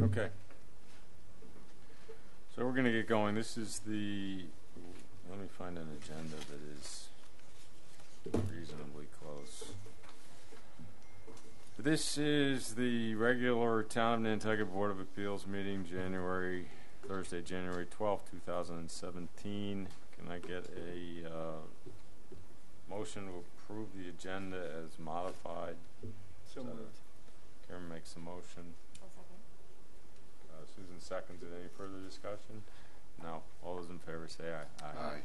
Okay. So we're going to get going. This is the, let me find an agenda that is reasonably close. This is the regular Town of Nantucket Board of Appeals meeting, Thursday, January 12th, 2017. Can I get a motion to approve the agenda as modified? So moved. Karen makes a motion. I'll second. Susan seconds it. Any further discussion? No. All those in favor say aye. Aye.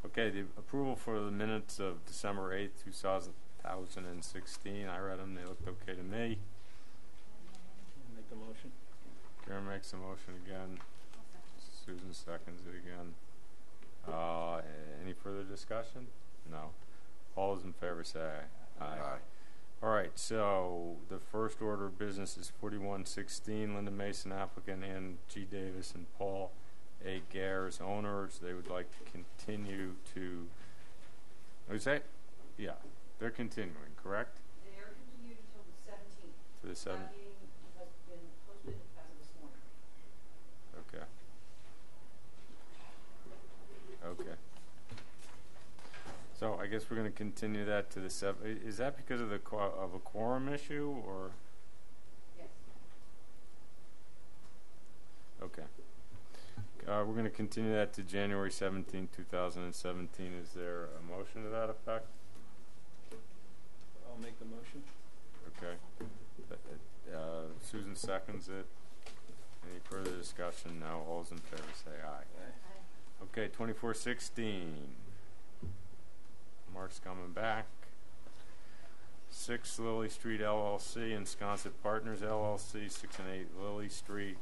Okay, the approval for the minutes of December 8th, 2016. I read them. They looked okay to me. Make the motion. Karen makes a motion again. Susan seconds it again. Any further discussion? No. All those in favor say aye. Aye. All right, so the first order of business is 4116, Linda Mason applicant, and G. Davis and Paul A. Gares owners. They would like to continue to, is that? Yeah, they're continuing, correct? They are continued until the 17th. To the 7th? That meeting has been posted as of this morning. Okay. Okay. So I guess we're going to continue that to the 7th. Is that because of the of a quorum issue, or? Yes. Okay. We're going to continue that to January 17, 2017. Is there a motion to that effect? I'll make the motion. Okay. Susan seconds it. Any further discussion? No. All those in favor say aye. Aye. Okay, 2416. Mark's coming back. 6 Lily Street LLC and Sconset Partners LLC, 6 and 8 Lily Street.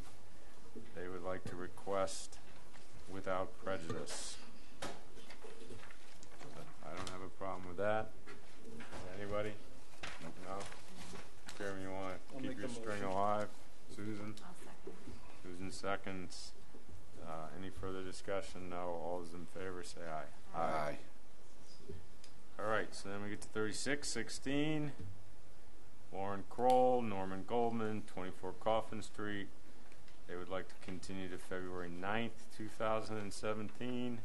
They would like to request without prejudice. I don't have a problem with that. Anybody? No? Jeremy, you want I'll to keep make your the string motion. alive? Susan? I'll second. Susan seconds. Any further discussion? No. All those in favor say aye. Aye. All right, so then we get to 3616. Lauren Kroll, Norman Goldman, 24 Coffin Street. They would like to continue to February 9th, 2017.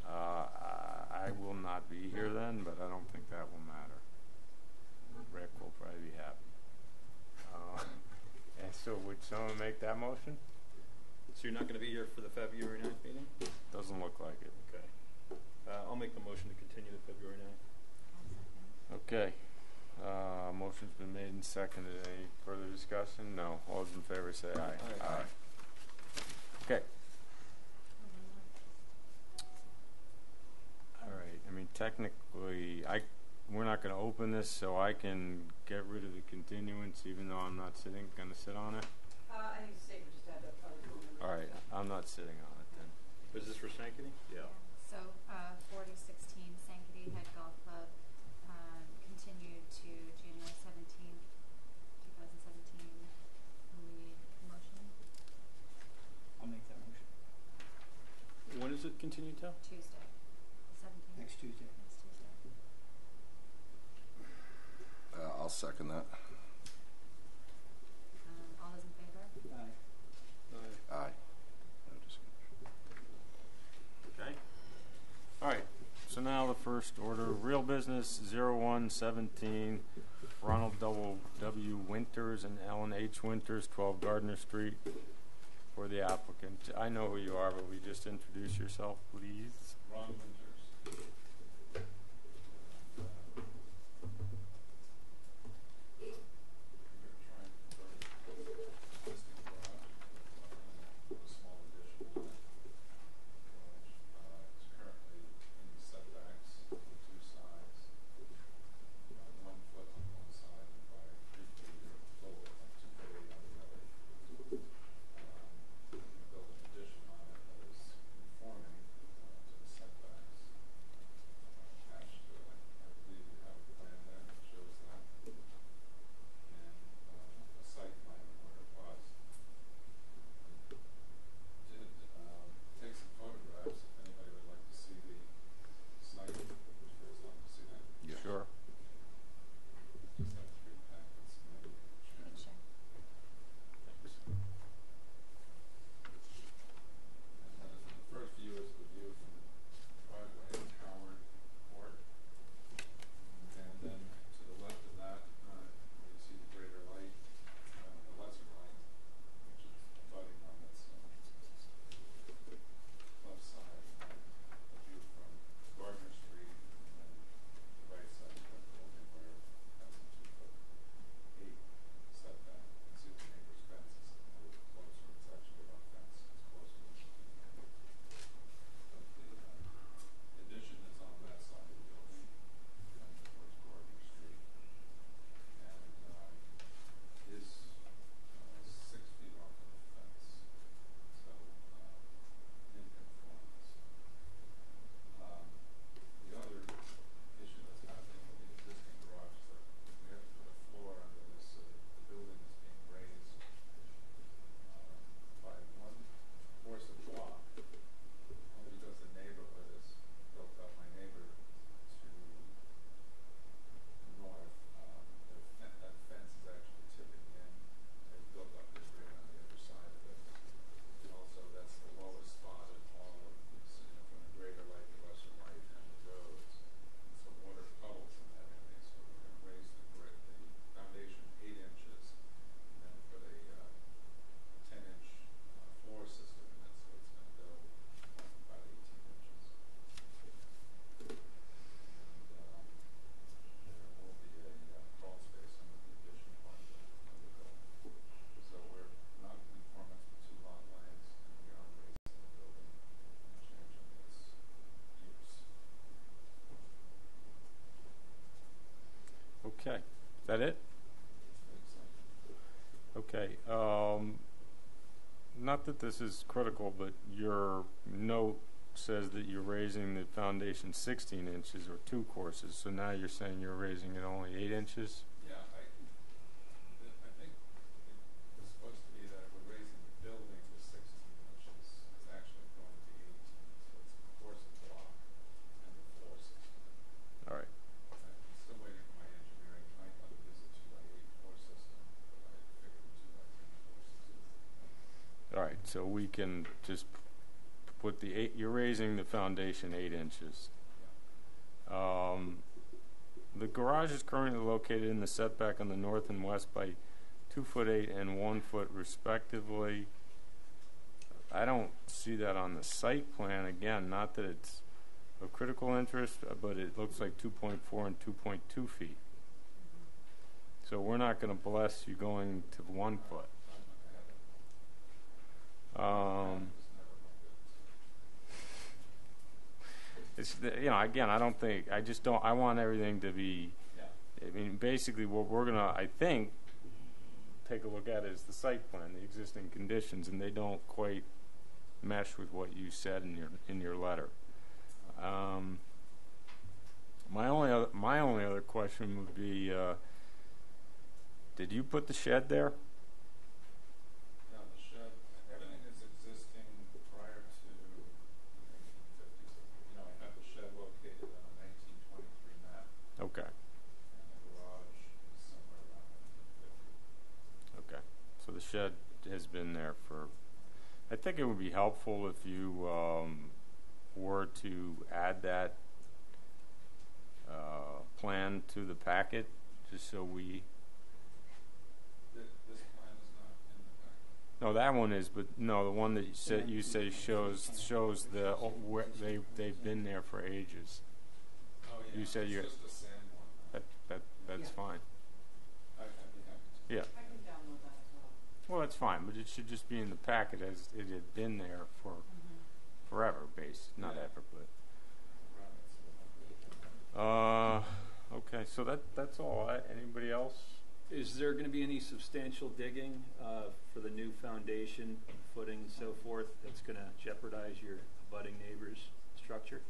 I will not be here then, but I don't think that will matter. Rick will probably be happy. And so would someone make that motion? So you're not going to be here for the February 9th meeting? Doesn't look like it. Okay. I'll make the motion to continue to February 9th. I'll second. Okay. Motion's been made and seconded. Any further discussion? No. All those in favor say aye. Aye. Okay. All right. I mean, technically, we're not going to open this, so I can get rid of the continuance, even though I'm not going to sit on it. I think it's safer just to have the other two members. All right. I'm not sitting on it then. Is this for Sankey? Yeah. So, 4016 Sankaty Head Golf Club continued to January 17th, 2017. We motion I'll make that motion. When is it continued till? Tuesday, 17th. Next Tuesday. Next Tuesday. I'll second that. All those in favor? Aye. Aye. No discussion. Okay. All right. So now the first order, real business 0117, Ronald W. Winters and Ellen H. Winters, 12 Gardner Street, for the applicant. I know who you are, but will you just introduce yourself, please? Ron Winters. We're trying to convert existing garage, a small addition on it. It's currently in the setbacks on two sides, 1 foot on one side and by 3 feet or a little bit, like 2 feet on the other. We're going to build an addition on it that is conforming to the setbacks. Not that this is critical, but your note says that you're raising the foundation 16 inches or 2 courses, so now you're saying you're raising it only 8 inches? Yeah, I think it was supposed to be that we're raising the building to 16 inches. It's actually going to be 18, so it's a course of block and the floor system. All right. I'm still waiting for my engineering. I thought it was a 2x8 floor system, but I figured a 2x10 floor system. All right, so we can just put the 8, you're raising the foundation 8 inches. Yeah. The garage is currently located in the setback on the north and west by 2'8" and 1 foot respectively. I don't see that on the site plan. Again, not that it's of critical interest, but it looks like 2.4 and 2.2 feet. So we're not going to bless you going to 1 foot. It's again, I want everything to be. Yeah. I mean, basically, what we're gonna, I think, take a look at is the site plan, the existing conditions, and they don't quite mesh with what you said in your letter. My only other question would be, did you put the shed there? Now the shed, everything is existing prior to the 1950s. I have the shed located on a 1923 map, Okay. and the garage is somewhere around 1950. Okay. So the shed has been there for. I think it would be helpful if you were to add that plan to the packet, just so we. This plan is not in the packet. No, that one is, but no, the one that you say shows the where they've been there for ages. Oh yeah, You said it's you. just a sand one. That's Yeah. fine. I'd be happy to. Yeah. I can download that as well. Well, that's fine, but it should just be in the packet as it had been there for forever, not Yeah. ever, but. Around it, Okay, so that's all. Anybody else? Is there going to be any substantial digging for the new foundation, footing, and so forth that's going to jeopardize your abutting neighbor's structure?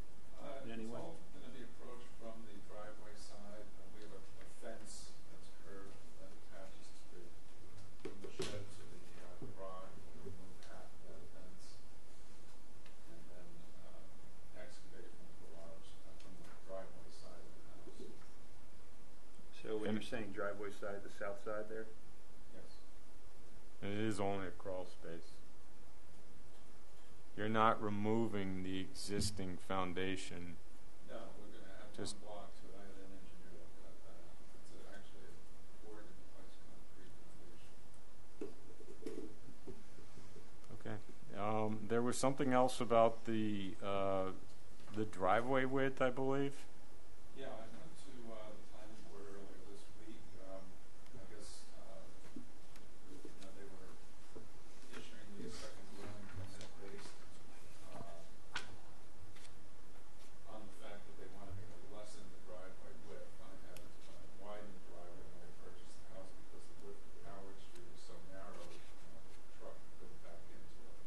In any It's way? all going to be approached from the driveway side. We have a fence that's curved that attaches to from the shed to the garage. We'll remove half of that fence and then excavate from the garage, from the driveway side of the house. So when And- you're saying driveway side, the south side there? Yes. And it is only a crawl space. You're not removing the existing foundation. No, we're going to have Just- one block to it. I had an engineer look at that. It's actually a board in place concrete foundation. Okay. There was something else about the driveway width, I believe. Yeah, I went to the planning board earlier this week. I guess they were issuing the second dwelling permit based on the fact that they wanted me to lessen the driveway width. I had widened the driveway when I purchased the house because the width of Howard Street is so narrow, the truck couldn't back into it.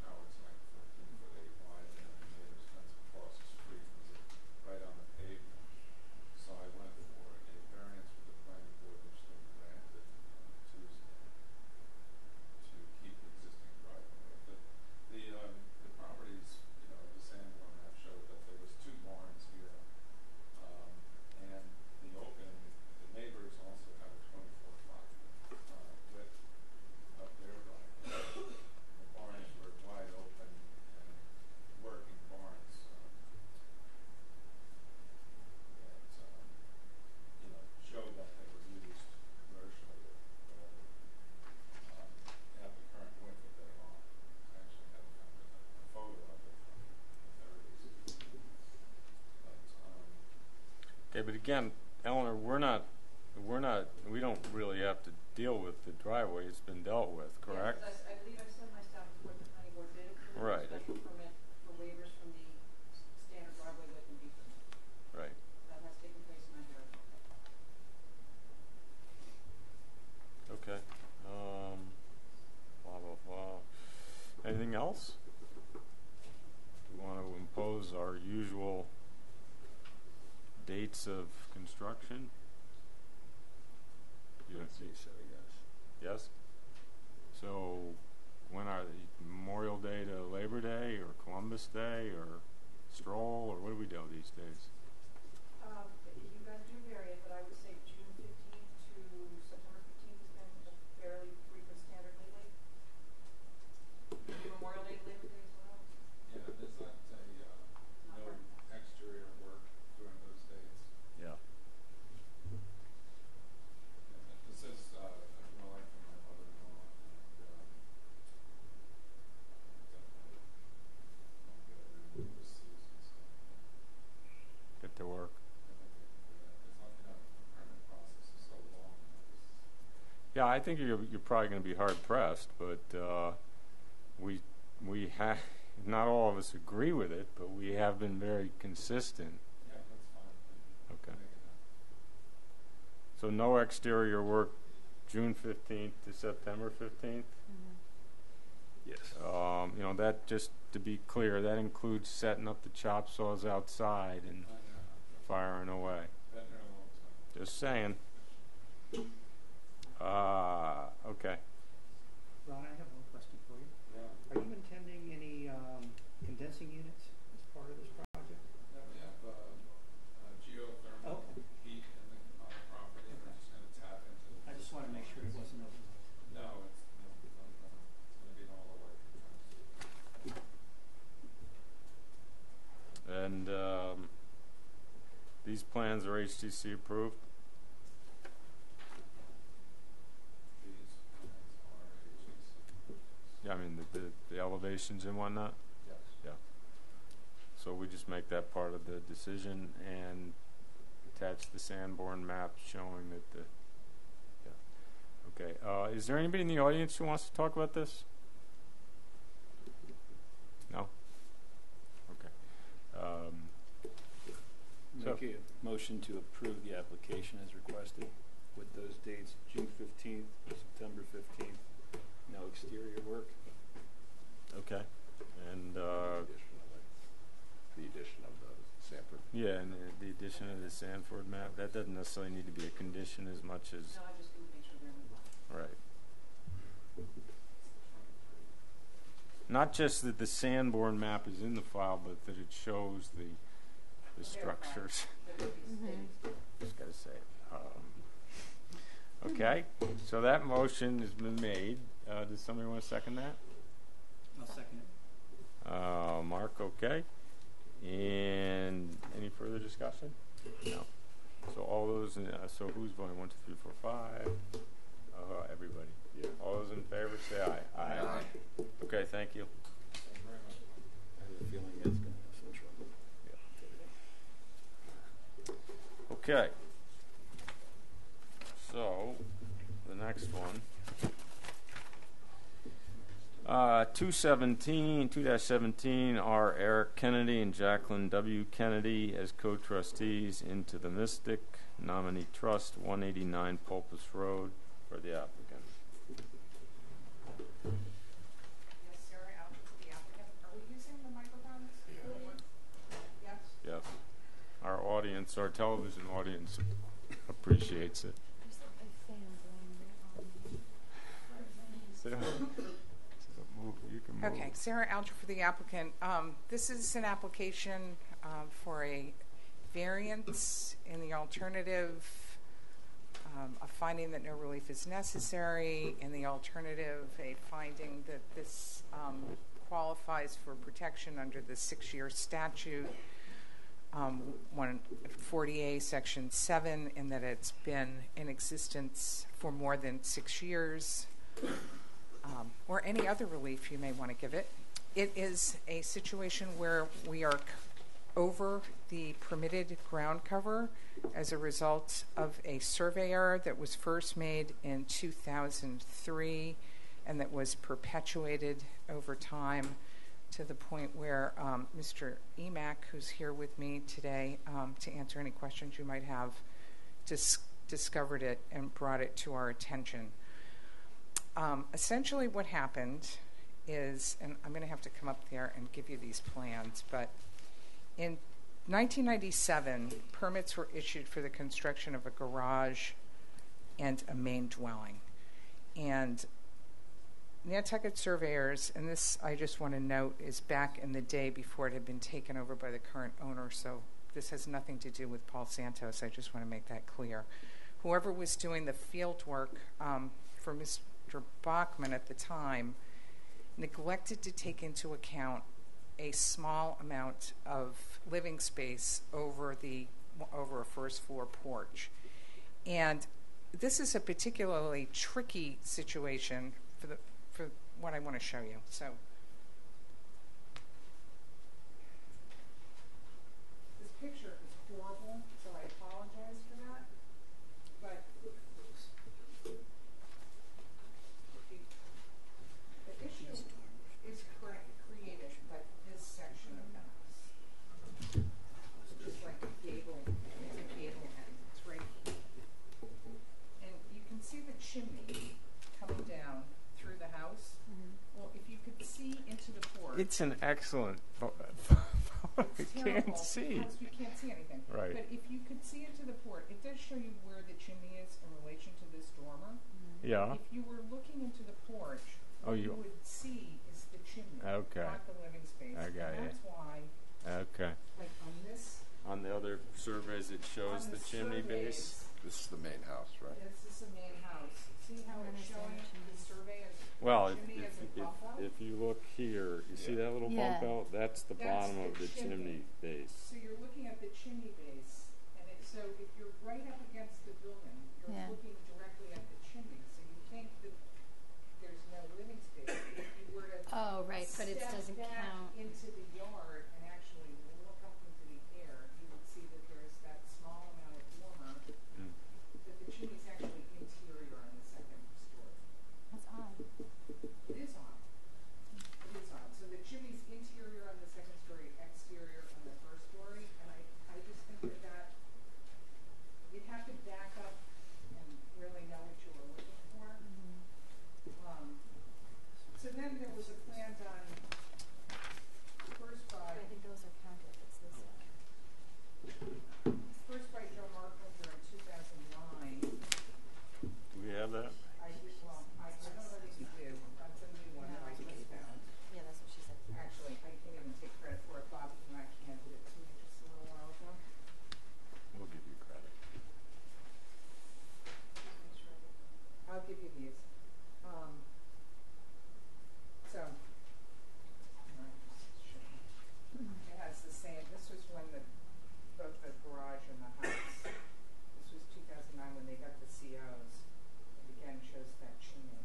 Howard's like 14'8" wide, and the neighbor's fence across the street was right on the pavement. So I went for a variance with the planning board, which they granted on Tuesday, to keep the existing driveway. The properties, the Sanborn map showed that there was 2 barns here, and the neighbors also have a 24-foot width of their driveway. The barns were wide open and working barns that showed that they were used commercially. At the current width that they're on. I actually have a photo of it from the 30s. Okay, but again, Eleanor, we don't really have to deal with the driveway. It's been dealt with, correct? Yes, I believe I sent my staff report to the planning board. They approved Right. a special permit for waivers from the standard driveway width and deed permit. Right. That has taken place in my area. Okay. else? Do we want to impose our usual dates of construction? You don't see so, yes. Yes? So when are they? Memorial Day to Labor Day, or Columbus Day, or Stroll, or what do we do these days? You guys do vary it, but I would say June 15th to September 15th has been a fairly frequent standard lately. Memorial Day, Labor Day as well. Yeah, there's not no exterior work during those days. Yeah. This is like from my mother-in-law, and definitely don't get around this season stuff. Get to work. I think they can do that. It's not, the permit process is so long. Yeah, I think you're probably going to be hard pressed, but we have not all of us agree with it, but we have been very consistent. Yeah, that's fine. Okay. Make it happen. So no exterior work, June 15th to September 15th. Yes. That, just to be clear, that includes setting up the chop saws outside and I know. firing away. Been there a long time. Just saying. Okay. Ron, I have one question for you. Yeah. Are you intending any condensing units as part of this project? Yeah, we have geothermal Okay. heat on the property, and we're just going to tap into it. I just want to make sure it wasn't open. No, it's going to be an all-electric fence. And these plans are HTC approved? These plans are HEC. Yeah, I mean the elevations and whatnot? Yes. Yeah. So we just make that part of the decision and attach the Sanborn map showing that the, yeah. Okay, is there anybody in the audience who wants to talk about this? No? Okay. Make a motion to approve the application as requested with those dates, June 15th, September 15th, no exterior work. Okay. And The addition of the Sanford. yeah, and the addition of the Sanford map, that doesn't necessarily need to be a condition as much as, No, I just didn't make sure they're in line. right. Not just that the Sanborn map is in the file, but that it shows the structures. Just gotta say it. Okay, so that motion has been made. Does somebody want to second that? I'll second it. Mark, okay. And any further discussion? No. So all those, so who's voting? 1, 2, 3, 4, 5. Everybody. Yeah. All those in favor say aye. Aye. Okay, thank you. Thank you very much. I have a feeling that's going to have some trouble. Okay. So, the next one. 2-17 are Eric Kennedy and Jacqueline W. Kennedy as co-trustees into the Mystic Nominee Trust, 189 Pulpus Road, for the applicant. Yes, Sarah, out to the applicant. Are we using the microphones? Yes? Yes. Our audience, our television audience appreciates it. So, you can move. Okay, Sarah Alger for the applicant. This is an application for a variance in the alternative, a finding that no relief is necessary. In the alternative, a finding that this qualifies for protection under the 6-year statute, 140A Section 7, in that it's been in existence for more than 6 years. Or any other relief you may want to give it. It is a situation where we are over the permitted ground cover as a result of a survey error that was first made in 2003 and that was perpetuated over time to the point where Mr. Emack, who's here with me today to answer any questions you might have, discovered it and brought it to our attention. Essentially what happened is, and I'm going to have to come up there and give you these plans, but in 1997, permits were issued for the construction of a garage and a main dwelling. And Nantucket surveyors, and this I just want to note is back in the day before it had been taken over by the current owner, so this has nothing to do with Paul Santos. I just want to make that clear. Whoever was doing the field work for Mr. Bachman at the time neglected to take into account a small amount of living space over a first floor porch. And this is a particularly tricky situation for what I want to show you. So this picture is horrible, so I apologize for that. But the issue is created by this section of the house. It's just like a gable end. It's right here. And you can see the chimney coming down through the house. Well, if you could see into the porch. It's an excellent photo. I It's can't terrible see. because you can't see anything. Right. But if you could see into the port, it does show you where the chimney is in relation to this dormer. Yeah. If you were looking into the porch, Oh, what you- you would see is the chimney, Okay. not the living space. I got and you. that's why, Okay. like on this, On the other surveys, it shows on the chimney base. This is the main house, right? This is the main house. See how And it's then showing it's the survey as Well, chimney as a bump out? if you look here, you see that little bump Yeah. out? That's the That's bottom the of the chimney chimney. base. So you're looking at the chimney base, and so if you're right up against the building, you're Yeah. looking directly at the chimney. So you think that there's no living space. If you were to Oh, right, but it step doesn't back count. into the yard and actually look up into the air, you would see that there's that small amount of dormer, Mm. that the chimney's actually interior on the second story. That's odd. It is odd. It is odd. So the chimney's interior on the second story, exterior on the first story, and I just think that you'd have to back up and really know what you were looking for. So then there was a plan done first by those are counted. It's this one. Joe Marklinger in 2009. Do we have that? I don't know whether you do. That's a new one that I just found. Yeah, that's what she said. Actually, I can't even take credit for it. Bob and I handed it to me just a little while ago. We'll give you credit. I'll give you these. So, it has the same, this was when both the garage and the house, this was 2009 when they got the COs. It again shows that chimney.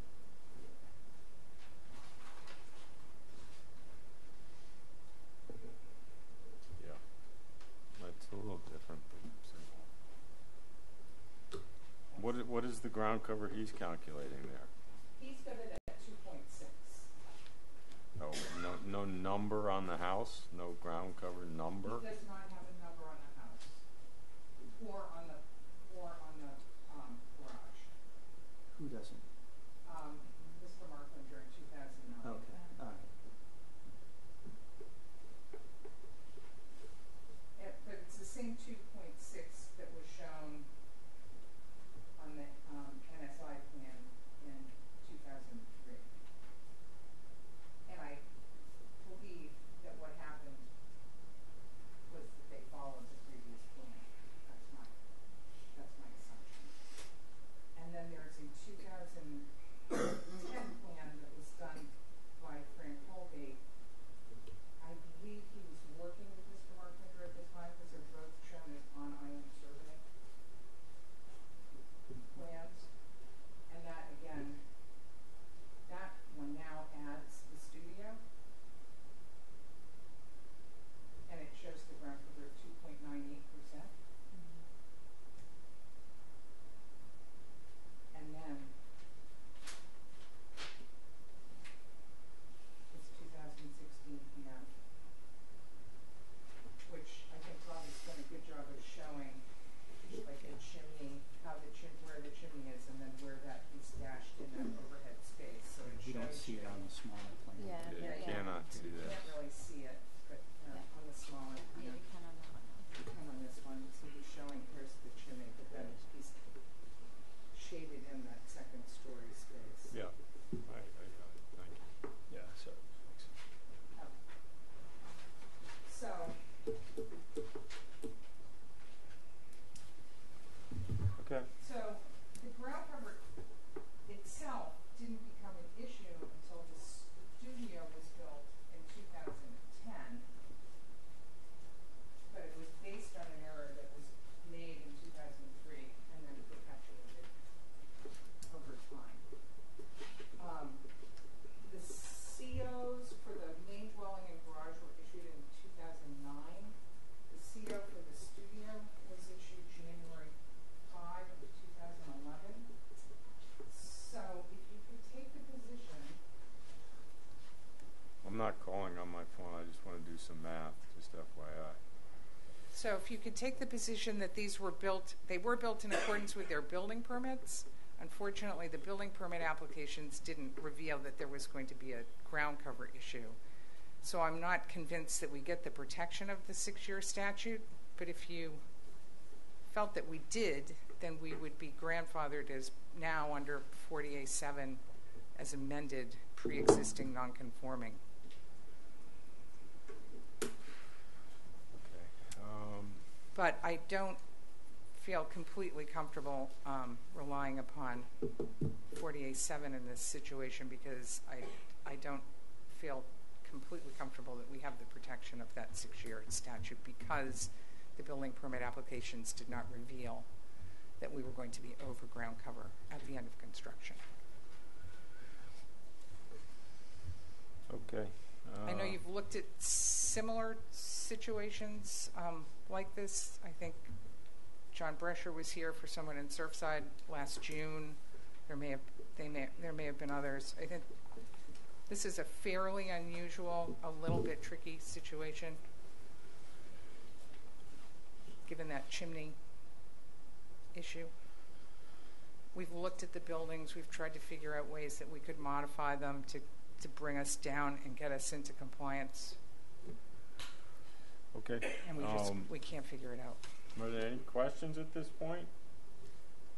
Yeah. That's a little different. What is the ground cover he's calculating there? He's got it at 2.6. Oh, no number on the house? No ground cover number? He does not have a number on the house or on the garage. Who doesn't? Mr. Marklinger in 2009. Okay, all right. But it's the same 2.6 that was shown on the NSI plan in 2003. And I believe that what happened was that they followed the previous plan. That's my assumption. And then there's a 2010 plan that was done by Frank Holgate. I believe he was working with Mr. Marklinger at the time because they're both shown as on-island survey plans. And that, again, that one now adds the studio. And it shows the ground cover at 2.98%. And then it's 2016 PM, which I think Rob has done a good job of showing, like the chimney, where the chimney is, and then where that is dashed in that overhead space. So it You don't shows see you it on the smaller plan. Yeah. You Yeah, cannot see You that. can't really see it, but Yeah. on the smaller, Yeah, you can on that one. you can on this one. So he's showing, here's the chimney, but then he's shaded in that second story space. Yeah. I got it. Thank you. Yeah, so, thanks. Oh. So, Okay. so the ground cover itself didn't become an issue until the studio was built in 2010. But it was based on an error that was made in 2003 and then perpetuated over time. The COs for the main dwelling and garage were issued in 2009. The CO for the studio was issued January 5 of 2011. So if you could take the position, I'm not calling on my phone. I just want to do some math, just FYI. so if you could take the position that these were built, they were built in accordance with their building permits. Unfortunately, the building permit applications didn't reveal that there was going to be a ground cover issue. So I'm not convinced that we get the protection of the 6-year statute, but if you felt that we did, then we would be grandfathered as now under 40A7 as amended, pre-existing non-conforming. Okay. But I don't feel completely comfortable relying upon 40A7 in this situation because I don't feel completely comfortable that we have the protection of that 6-year statute because the building permit applications did not reveal that we were going to be over ground cover at the end of construction. Okay. I know you've looked at similar situations like this. I think John Brescher was here for someone in Surfside last June. There may have been others. I think this is a fairly unusual, a little bit tricky situation, given that chimney issue. We've looked at the buildings. We've tried to figure out ways that we could modify them to bring us down and get us into compliance, Okay. and we can't figure it out. Are there any questions at this point?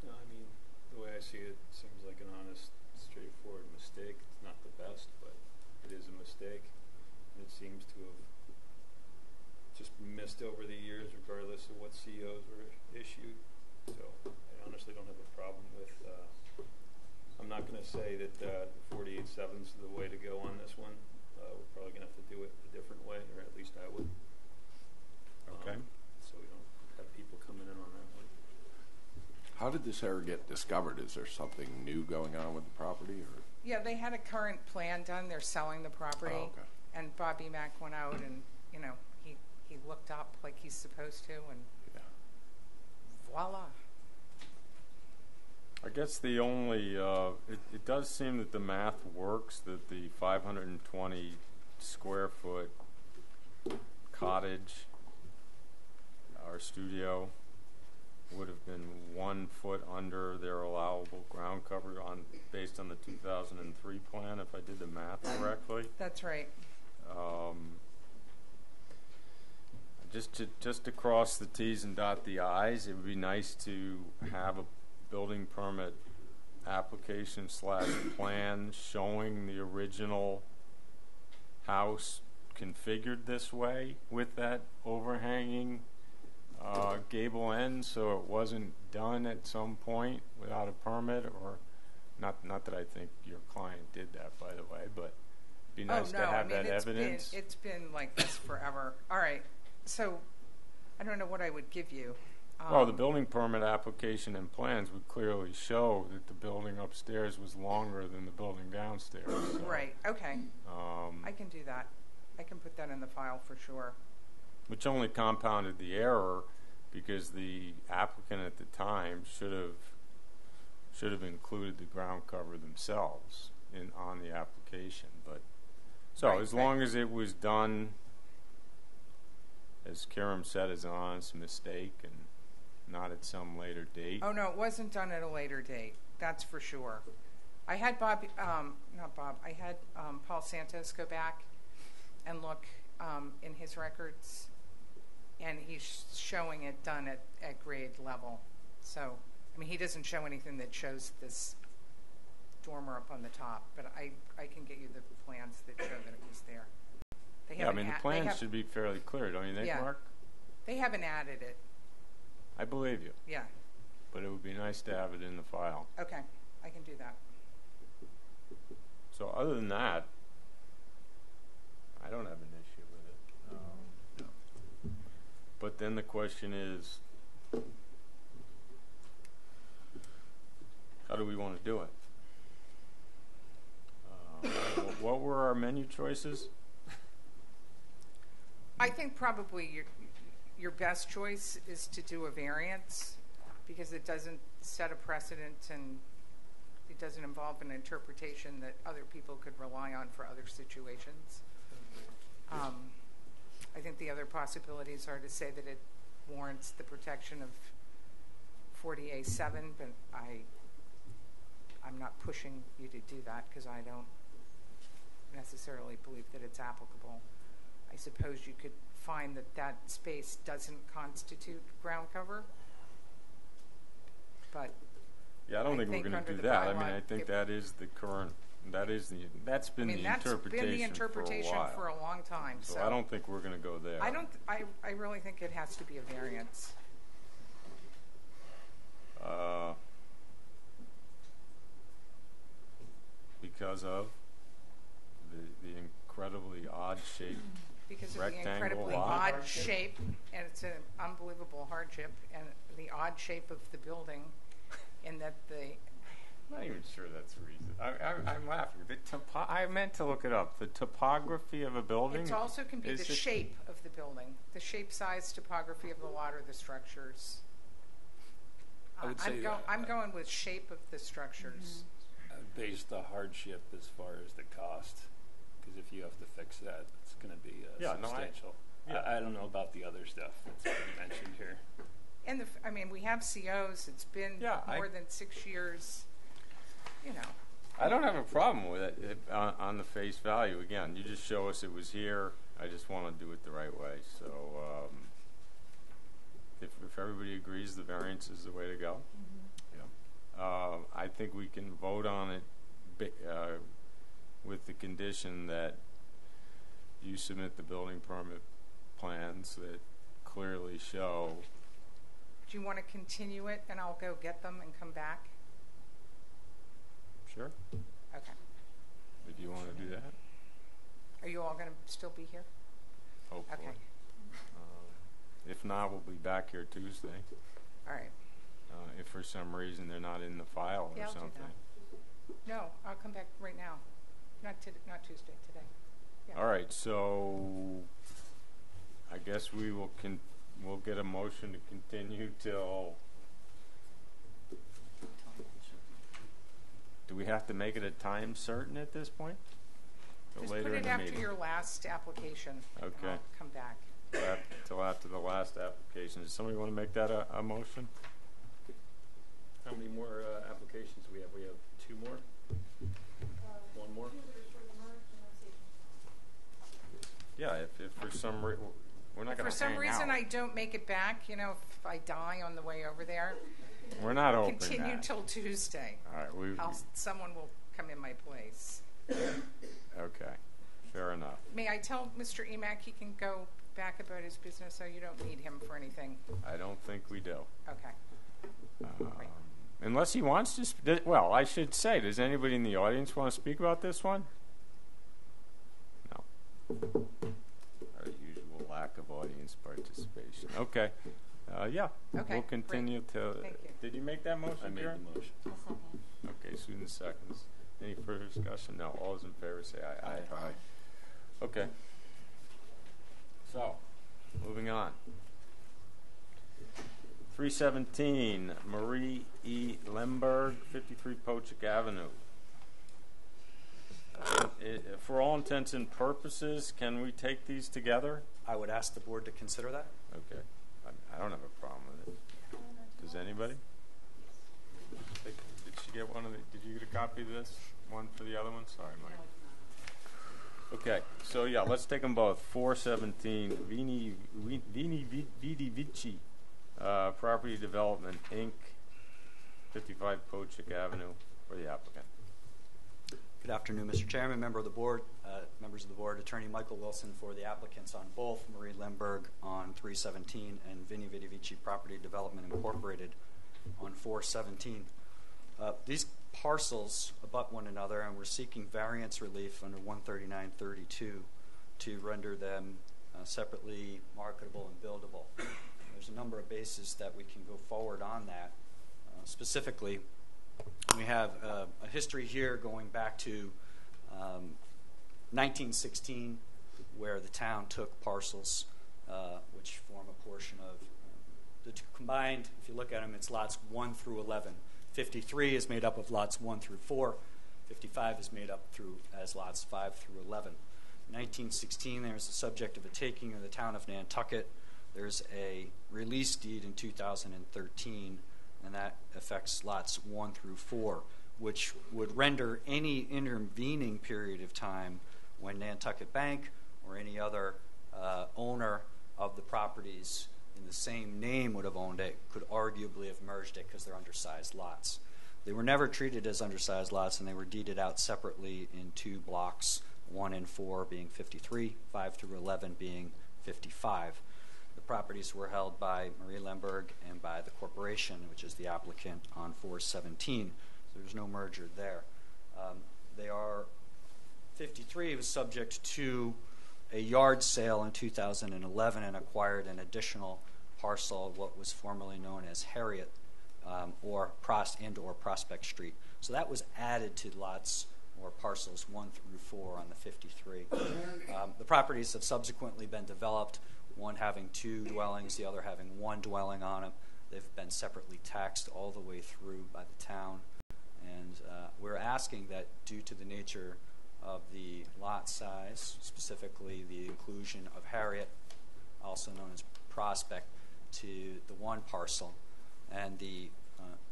No, I mean, the way I see it, it seems like an honest, straightforward mistake. It's not the best, but it is a mistake. And it seems to have just missed over the years, regardless of what COs were issued. So I honestly don't have a problem with, I'm not going to say that 48.7 is the way to go on this one. We're probably going to have to do it a different way, or at least I would. Okay. So we don't have people coming in on that one. How did this error get discovered? Is there something new going on with the property, or? Yeah, they had a current plan done. They're selling the property. Oh, okay. And Bobby Mack went out and, he looked up like he's supposed to, and Yeah. voila. I guess the only, it does seem that the math works, that the 520 square foot cottage, our studio, would have been 1 foot under their allowable ground cover based on the 2003 plan, if I did the math correctly. That's right. Just to cross the T's and dot the I's, it would be nice to have a building permit application / plan showing the original house configured this way with that overhanging gable end, so it wasn't done at some point without a permit, or not that I think your client did that, by the way, but it'd be nice to have that evidence. It's been like this forever. All right. So I don't know what I would give you. Well, the building permit application and plans would clearly show that the building upstairs was longer than the building downstairs. So, Right. Okay. I can do that. I can put that in the file for sure. which only compounded the error because the applicant at the time should have included the ground cover themselves on the application. But so Right, as long as it was done, as Karam said, as an honest mistake and not at some later date. Oh no, it wasn't done at a later date. That's for sure. I had Bob, I had Paul Santos go back and look in his records, and he's showing it done at grade level. So, I mean, he doesn't show anything that shows this dormer up on the top, but I can get you the plans that show that it was there. They Yeah, I mean, the they plans have- should be fairly clear, don't you think, Yeah. Mark? They haven't added it. I believe you, Yeah. but it would be nice to have it in the file. Okay, I can do that. So other than that, I don't have an issue with it. But then the question is, how do we want to do it? What were our menu choices? I think probably your best choice is to do a variance because it doesn't set a precedent and it doesn't involve an interpretation that other people could rely on for other situations. I think the other possibilities are to say that it warrants the protection of 40A7, but I'm not pushing you to do that because I don't necessarily believe that it's applicable. I suppose you could find that that space doesn't constitute ground cover, but Yeah, I don't think we're going under to do the that. I mean, bylaw, I think it- that is the current. That's been the that's interpretation been the interpretation for a while. for a long time. So I don't think we're going to go there. I really think it has to be a variance. Because of the incredibly odd shape. Because of the Rectangle incredibly lot. odd shape, and it's an unbelievable hardship, and the odd shape of the building, in that I'm not even sure that's the reason. I'm laughing. I meant to look it up. The topography of a building. it also can be is the just- shape of the building, the shape, size, topography of the lot or the structures. I would say, I'm going with shape of the structures. I would base the hardship as far as the cost, because if you have to fix that, it's going to be Yeah, no, substantial. I don't know about the other stuff that's been mentioned here. And I mean, we have COs. It's been Yeah, more than 6 years. You know, I don't have a problem with it on the face value. Again, you just show us it was here. I just want to do it the right way. So if everybody agrees the variance is the way to go, I think we can vote on it with the condition that you submit the building permit plans that clearly show. do you want to continue it, and I'll go get them and come back? Sure. Okay. If you want to do that, Are you all going to still be here? hopefully. Okay. If not, we'll be back here Tuesday. All right. If for some reason they're not in the file or Yeah, I'll do something. No, I'll come back right now. Not Tuesday, today. Yeah. All right, so I guess we'll get a motion to continue till. Do we have to make it a time certain at this point? Till Just later put in it the after meeting? your last application. and Okay. I'll come back. Till after the last application. Does somebody want to make that a motion? How many more applications do we have? We have 2 more? 1 more? Yeah, if for some reason we're not If going for to some hang reason out. I don't make it back, if I die on the way over there, We're not open. continue that. till Tuesday. All right, Someone will come in my place. okay, fair enough. May I tell Mr. Emack he can go back about his business, so you don't need him for anything? I don't think we do. Okay. Right. Unless he wants to. Well, I should say, does anybody in the audience want to speak about this one? No. Our usual lack of audience participation. Okay. Yeah. Okay, We'll continue to. Thank you. Did you make that motion, I made Karen? the motion. I'll second. Okay, Susan seconds. Any further discussion? No. All those in favor say aye. Aye. Okay. So, moving on. 317 Marie E. Lemberg, 53 Pochick Avenue. For all intents and purposes, can we take these together? I would ask the board to consider that. Okay. I don't have a problem with it. Does anybody? Did she get one of the? Did you get a copy of this? One for the other one? Sorry, Mike. Okay, so yeah, let's take them both. 417 Vini Vidi Vici Property Development, Inc., 55 Pochick Avenue, for the applicant. Good afternoon, Mr. Chairman, members of the board, Attorney Michael Wilson for the applicants on both, Marie Lemberg on 317 and Vini Vidi Vici Property Development Incorporated on 417. These parcels abut one another, and we're seeking variance relief under 13932 to render them separately marketable and buildable. There's a number of bases that we can go forward on that. Specifically, we have a history here going back to 1916, where the town took parcels which form a portion of the two combined. If you look at them, it's lots 1 through 11. 53 is made up of lots 1 through 4. 55 is made up as lots 5 through 11. In 1916, there's the subject of a taking of the town of Nantucket. There's a release deed in 2013, and that affects lots 1 through 4, which would render any intervening period of time when Nantucket Bank or any other owner of the properties in the same name would have owned it, could arguably have merged it because they're undersized lots. They were never treated as undersized lots, and they were deeded out separately in 2 blocks, 1 and 4 being 53, 5 through 11 being 55. The properties were held by Marie Lemberg and by the corporation, which is the applicant on 417. So there's no merger there. 53 was subject to a yard sale in 2011 and acquired an additional parcel of what was formerly known as Harriet or Prospect Street. So that was added to lots or parcels 1 through 4 on the 53. The properties have subsequently been developed, one having 2 dwellings, the other having 1 dwelling on them. They've been separately taxed all the way through by the town. And we're asking that due to the nature of the lot size, specifically the inclusion of Harriet, also known as Prospect, to the 1 parcel, and the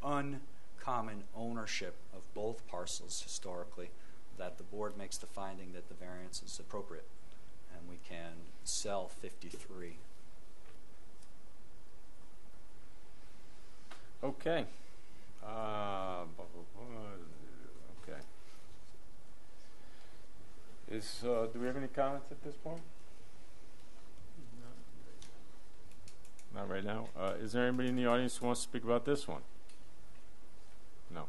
uncommon ownership of both parcels historically, that the board makes the finding that the variance is appropriate and we can sell 53. Okay. Okay. Do we have any comments at this point? Not right now. Is there anybody in the audience who wants to speak about this one? No.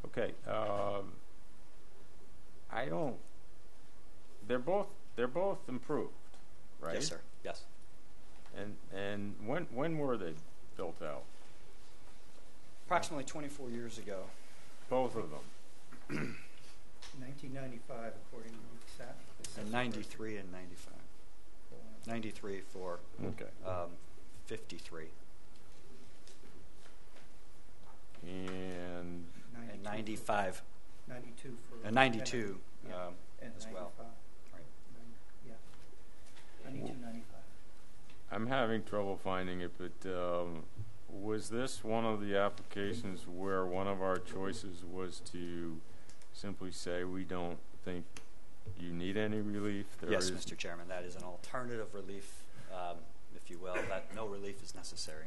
Okay. I don't. They're both improved, right? Yes, sir. Yes. And when were they built out? Approximately 24 years ago. Both of them. 1995, according to the And 93 and 95. 93 for 53. And 95. 92 for... And 92 and as 95. well. Right. Yeah. 92, 95. I'm having trouble finding it, but was this one of the applications where one of our choices was to simply say we don't think you need any relief? Yes, Mr. Chairman, that is an alternative relief, if you will, that no relief is necessary.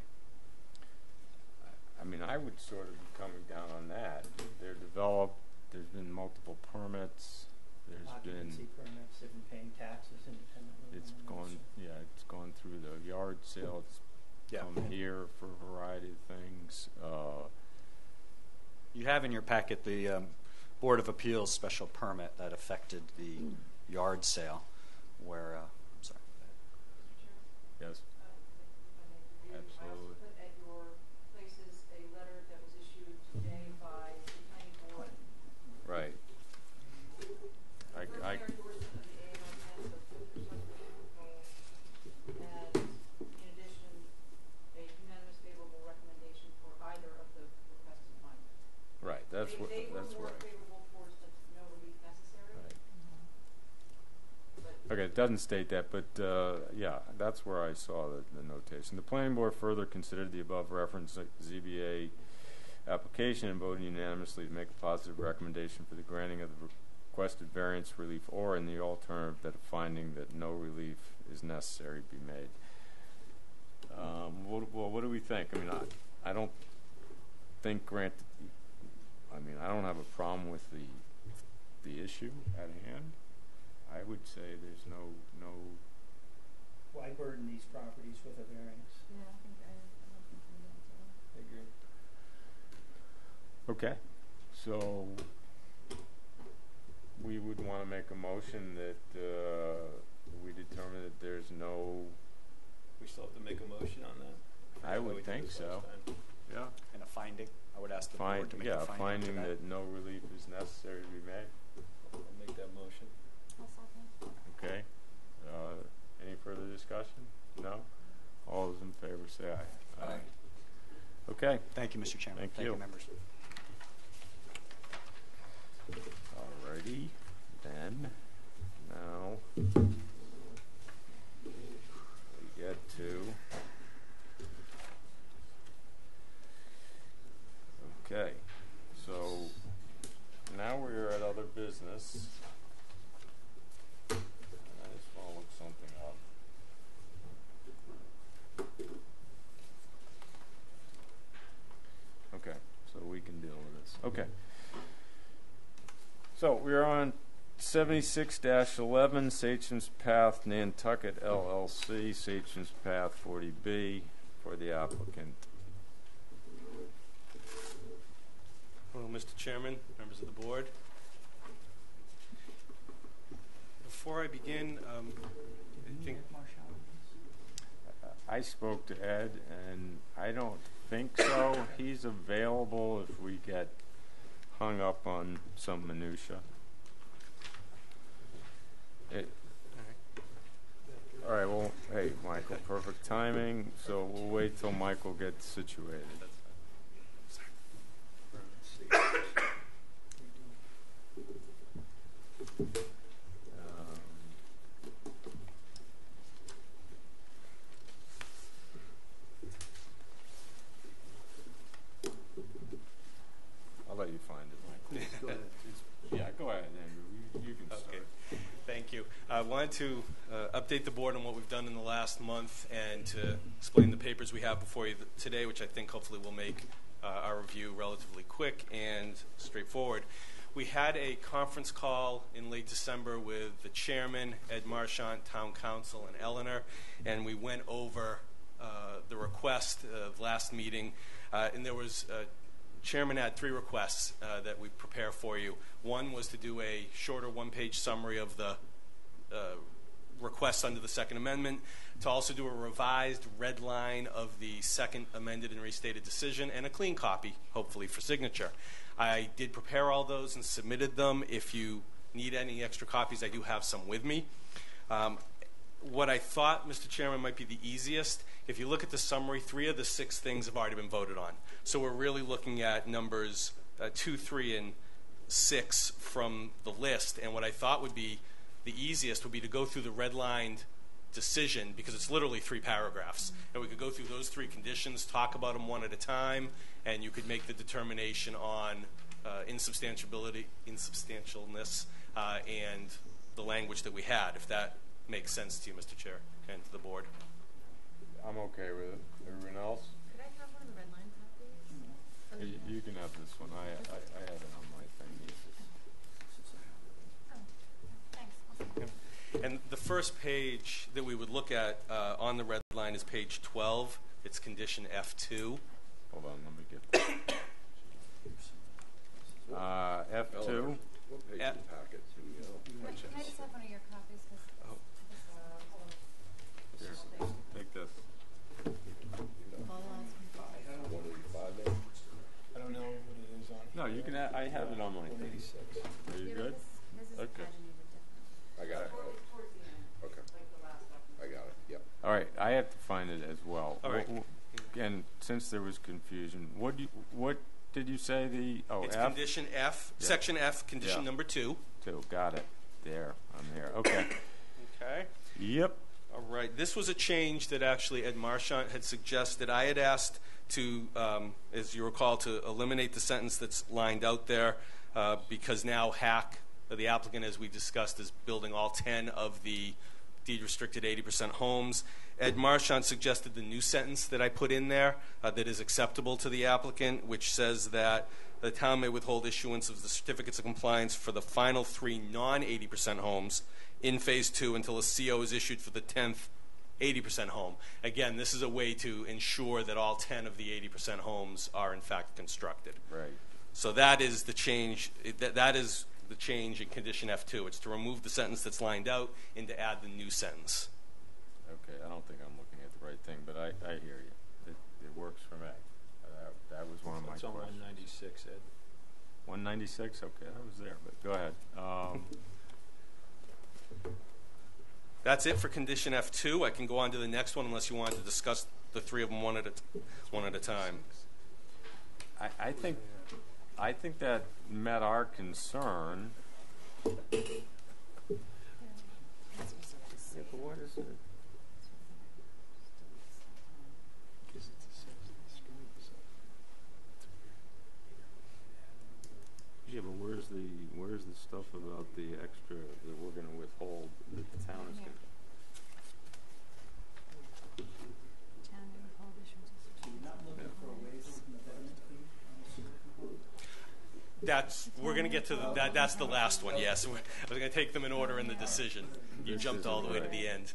I mean, I would sort of be coming down on that. They're developed. There's been multiple permits. There's Occupancy permits, they've been paying taxes independently. It's gone through the yard sale. It's come here for a variety of things. You have in your packet the Board of Appeals special permit that affected the yard sale, where I'm sorry. Yes. Absolutely. I also put at your places a letter that was issued today by the planning board. Right. I Their endorsement of the A&R plans of filter subdivision proposal, and in addition, a unanimous favorable recommendation for either of the requested findings. right. That's what. They That's were more right. favorable towards the no relief necessary. Right. But Okay, it doesn't state that, but yeah, that's where I saw the notation. The planning board further considered the above referenced ZBA application and voted unanimously to make a positive recommendation for the granting of the requested variance relief, or in the alternative that a finding that no relief is necessary be made. What do we think? I mean, I don't think I don't have a problem with the issue at hand. I would say there's no. Why burden these properties with a variance? Yeah, I don't think we need to. I agree. Okay, so we would want to make a motion that we determine that there's no. We still have to make a motion on that. I would We did think this so. last time. Yeah. And a finding. I would ask the board to make a finding. Finding to that no relief is necessary to be made. I'll make that motion. I'll second. Okay. Any further discussion? No? All those in favor say aye. Aye. Okay. Thank you, Mr. Chairman. Thank you. members. Alrighty. Then, now, we get to. Okay. So, now we're at other business. I just want to look something up. Okay, so we can deal with this. Okay. So we're on 76-11 Sachem's Path, Nantucket LLC, Sachem's Path 40B for the applicant. Hello, Mr. Chairman, members of the board. Before I begin, I think I spoke to Ed, and I don't think so. He's available if we get hung up on some minutia. All right, well, hey, Michael, perfect timing, so we'll wait till Michael gets situated. I'll let you find it, Michael. Yeah, go ahead, Andrew. You can start. Okay, thank you. I wanted to update the board on what we've done in the last month and to explain the papers we have before you today, which I think hopefully will make our review relatively quick and straightforward. We had a conference call in late December with the chairman, Ed Marchant, town council, and Eleanor, and we went over the request of last meeting, and there was chairman had three requests that we prepare for you. One was to do a shorter one-page summary of the requests under the Second Amendment, to also do a revised red line of the second amended and restated decision, and a clean copy, hopefully, for signature. I did prepare all those and submitted them. If you need any extra copies, I do have some with me. What I thought, Mr. Chairman, might be the easiest, if you look at the summary, 3 of the 6 things have already been voted on. So we're really looking at numbers 2, 3, and 6 from the list. And what I thought would be the easiest would be to go through the redlined decision, because it's literally 3 paragraphs. And we could go through those 3 conditions, talk about them one at a time, and you could make the determination on insubstantialness and the language that we had, if that makes sense to you, Mr. Chair, and to the board. I'm okay with it. Everyone else? Could I have one of the red line copies? You can have this one. I have it on my thing. Oh, thanks. Awesome. And the first page that we would look at on the red line is page 12. It's condition F2. Hold on, let me get that. F2. What page of the packet? Can I just have one of your copies? Oh. Here, take this. 185 there? I don't know what it is on. No, you can. I have it on my thing. 186. Are you good? This is Okay. paginated different. I got it. Towards the end, Okay, like the last document. I got it, yep. All right, I have to find it as well. All right. And since there was confusion, what did you say? It's F? condition F, Yeah. section F, condition Yeah. number 2. 2. Got it. There. I'm there. Okay. Okay. Yep. All right. This was a change that actually Ed Marchant had suggested. I had asked to, as you recall, to eliminate the sentence that's lined out there because now Hack The applicant, as we discussed, is building all 10 of the deed-restricted 80% homes. Ed Marchant suggested the new sentence that I put in there that is acceptable to the applicant, which says that the town may withhold issuance of the certificates of compliance for the final 3 non-80% homes in Phase 2 until a CO is issued for the 10th 80% home. Again, this is a way to ensure that all 10 of the 80% homes are in fact constructed. Right. So that is the change. That is the change in condition F2. It's to remove the sentence that's lined out and to add the new sentence. Okay, I don't think I'm looking at the right thing, but I hear you. It works for me. That was one of my It's on questions. 196, Ed. 196? Okay, I was there, but go ahead. That's it for condition F2. I can go on to the next one unless you want to discuss the 3 of them one at a time. I think that met our concern. Yeah, but what is it? Yeah, but where's the stuff about the extra that we're going to withhold that the town is going to? Town may withhold issuance of certificates. Not looking for a waiver from the betterment fee on the sewer component? We're going to get to that's the last one. Yes, I was going to take them in order in the decision. You jumped all the way to the end.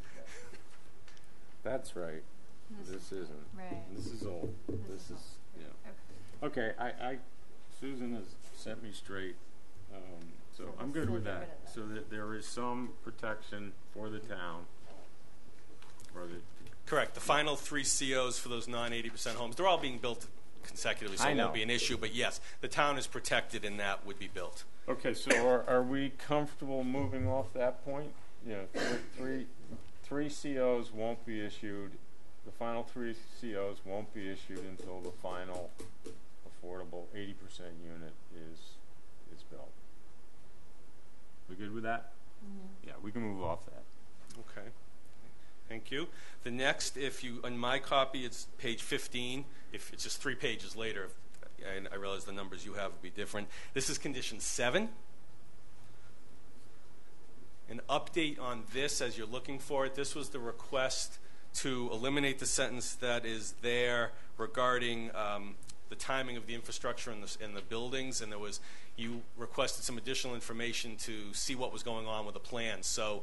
That's right. This isn't. Right. This is old. This is, yeah. Okay, Susan has set me straight, so I'm good with that. So that there is some protection for the town. Correct. The final 3 COs for those non-80% homes, they're all being built consecutively, so it won't be an issue. But yes, the town is protected and that would be built. Okay, so are we comfortable moving off that point? Yeah, three COs won't be issued. The final 3 COs won't be issued until the final affordable 80% unit is built. We good with that? Mm-hmm. Yeah, we can move off that. Okay. Thank you. The next, on my copy, it's page 15. If it's just 3 pages later, I realize the numbers you have would be different. This is condition 7. An update on this as you're looking for it. This was the request to eliminate the sentence that is there regarding the timing of the infrastructure in the buildings, and you requested some additional information to see what was going on with the plan. So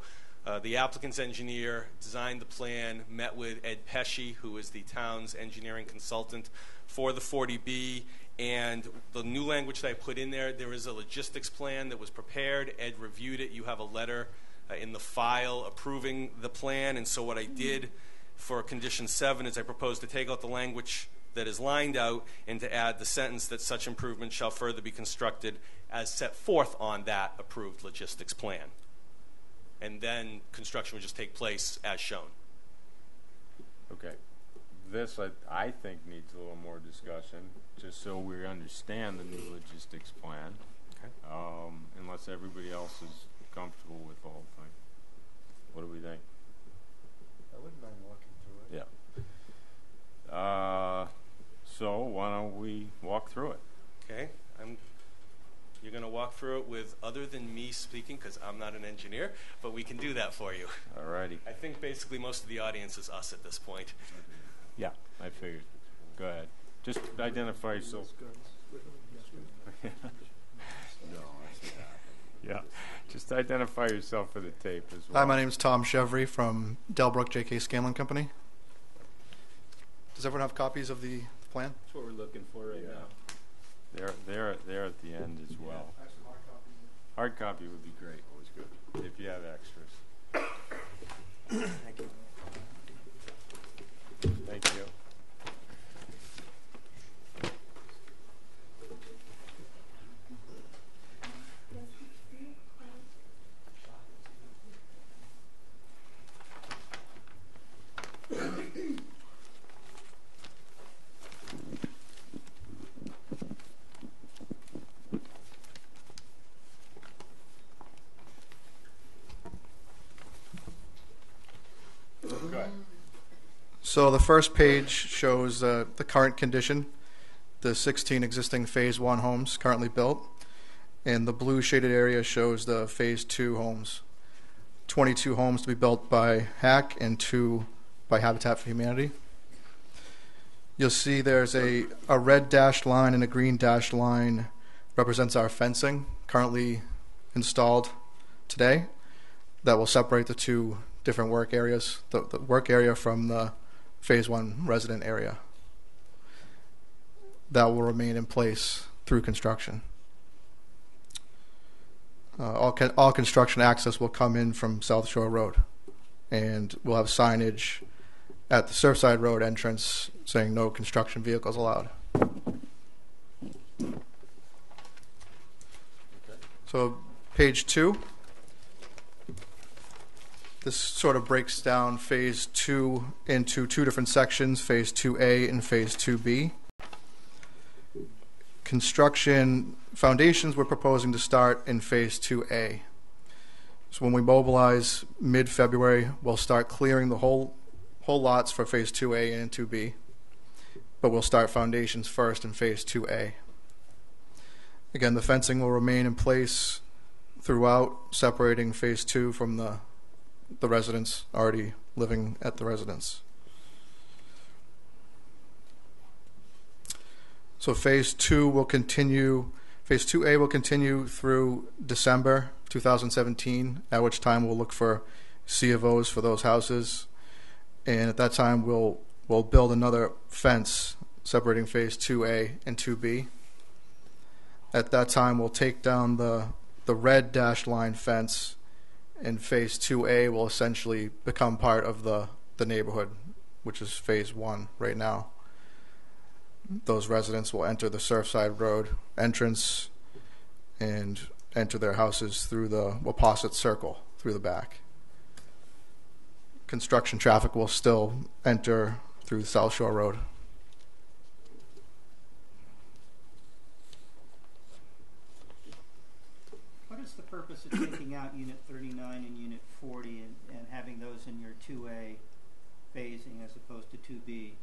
the applicant's engineer designed the plan, met with Ed Pesci, who is the town's engineering consultant for the 40B, and the new language that I put in there is a logistics plan that was prepared. Ed reviewed it. You have a letter in the file approving the plan, and so what I did for condition 7 is I proposed to take out the language that is lined out and to add the sentence that such improvements shall further be constructed as set forth on that approved logistics plan. And then construction would just take place as shown. Okay. This, I think, needs a little more discussion, just so we understand the new logistics plan. Okay. Unless everybody else is comfortable with the whole thing. What do we think? I wouldn't mind walking through it. Yeah. So why don't we walk through it? Okay. You're going to walk through it with other than me speaking, because I'm not an engineer, but we can do that for you. All righty. I think basically most of the audience is us at this point. Yeah, I figured. Go ahead. Just identify yourself. Yeah. Just identify yourself for the tape as well. Hi, my name is Tom Chevry from Delbrook J.K. Scanlon Company. Does everyone have copies of the plan? That's what we're looking for right now. They're at the end as well. Hard copy would be great. Always good. If you have extras. Thank you. Thank you. So the first page shows the current condition, the 16 existing Phase 1 homes currently built. And the blue shaded area shows the phase 2 homes. 22 homes to be built by HAC and 2 by Habitat for Humanity. You'll see there's a red dashed line and a green dashed line represents our fencing currently installed today that will separate the two different work areas, the work area from the phase 1 resident area. That will remain in place through construction. All construction access will come in from South Shore Road, and we'll have signage at the Surfside Road entrance saying no construction vehicles allowed. So page 2, this sort of breaks down phase 2 into 2 different sections, phase 2A and phase 2B. Construction foundations we're proposing to start in phase 2A. So when we mobilize mid-February, we'll start clearing the whole lots for phase 2A and 2B, but we'll start foundations first in phase 2A. Again, the fencing will remain in place throughout, separating phase 2 from the residents already living at the residence. So phase 2 will continue, phase 2A will continue through December 2017, at which time we'll look for C of Os for those houses. And at that time, we'll build another fence separating phase 2A and 2B. At that time, we'll take down the red dashed line fence, and phase 2A will essentially become part of the neighborhood, which is phase 1 right now. Those residents will enter the Surfside Road entrance and enter their houses through the Waposset Circle through the back. Construction traffic will still enter through South Shore Road. What is the purpose of taking out Unit 39 and Unit 40 and having those in your 2A phasing as opposed to 2B?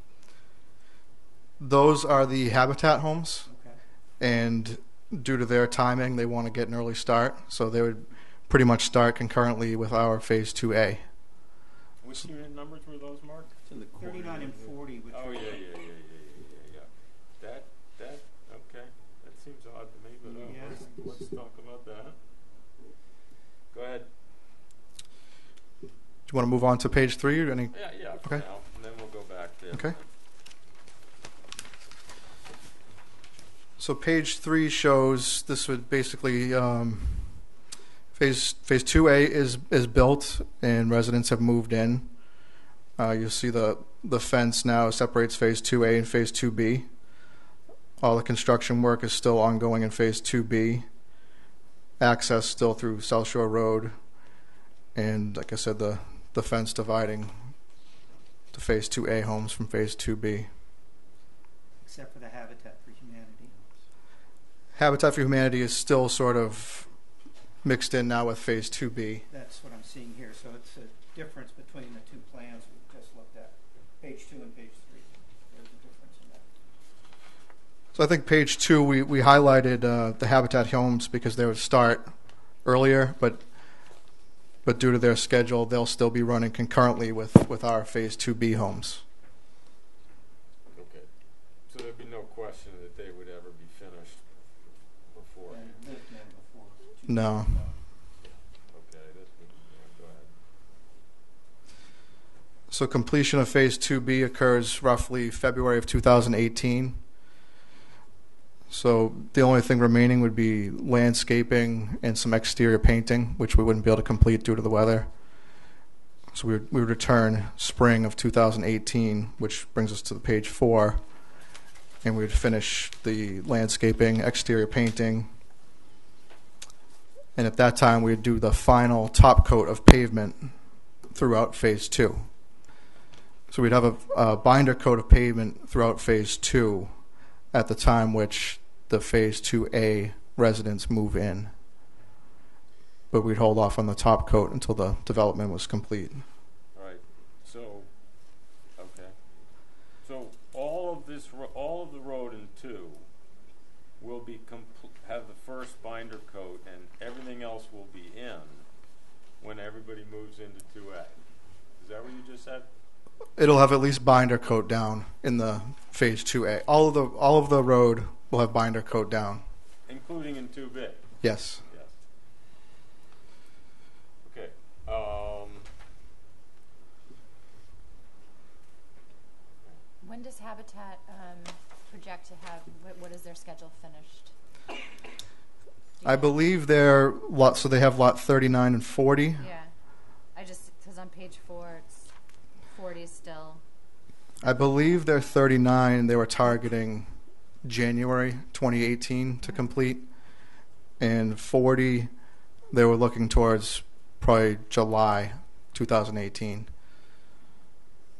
Those are the Habitat homes, Okay. and due to their timing, they want to get an early start, so they would pretty much start concurrently with our phase 2A. Which unit numbers were those, Mark? It's in the corner. 39 and 40, which Oh, are yeah. That, okay. That seems odd to me, but Yes. let's talk about that. Go ahead. Do you want to move on to page 3 or any? Yeah, for Okay. now, and then we'll go back there. Okay. So page 3 shows this would basically phase 2A is built and residents have moved in. You'll see the fence now separates phase 2A and phase 2B. All the construction work is still ongoing in phase 2B. Access still through South Shore Road, and like I said, the fence dividing the phase 2A homes from phase 2B. except for the Habitat for Humanity. Habitat for Humanity is still sort of mixed in now with phase 2B. That's what I'm seeing here. So it's a difference between the two plans we just looked at, page 2 and page 3. There's a difference in that. So I think page 2, we highlighted the Habitat homes because they would start earlier, but due to their schedule, they'll still be running concurrently with our phase 2B homes. Okay. So there'd be no question that they would ever be finished before. And lived in before. No. Okay, go ahead. So completion of phase 2B occurs roughly February of 2018. So the only thing remaining would be landscaping and some exterior painting, which we wouldn't be able to complete due to the weather. So we would return spring of 2018, which brings us to page 4, and we would finish the landscaping, exterior painting, and at that time we would do the final top coat of pavement throughout phase 2. So we'd have a binder coat of pavement throughout phase 2 at the time which the phase 2A residents move in. But we'd hold off on the top coat until the development was complete. All right. So, okay. So all of the road in 2 will be have the first binder coat and everything else will be in when everybody moves into 2A. Is that what you just said? It'll have at least binder coat down in the phase 2A. All of the road will have binder coat down. Including in 2B? Yes. Yes. Okay. When does Habitat project to have, what is their schedule finished? Do you I know? believe they're so they have lot 39 and 40. Yeah. I just, because on page 4, it's 40 still. I believe they're 39. They were targeting January 2018 to complete. And 40, they were looking towards probably July 2018.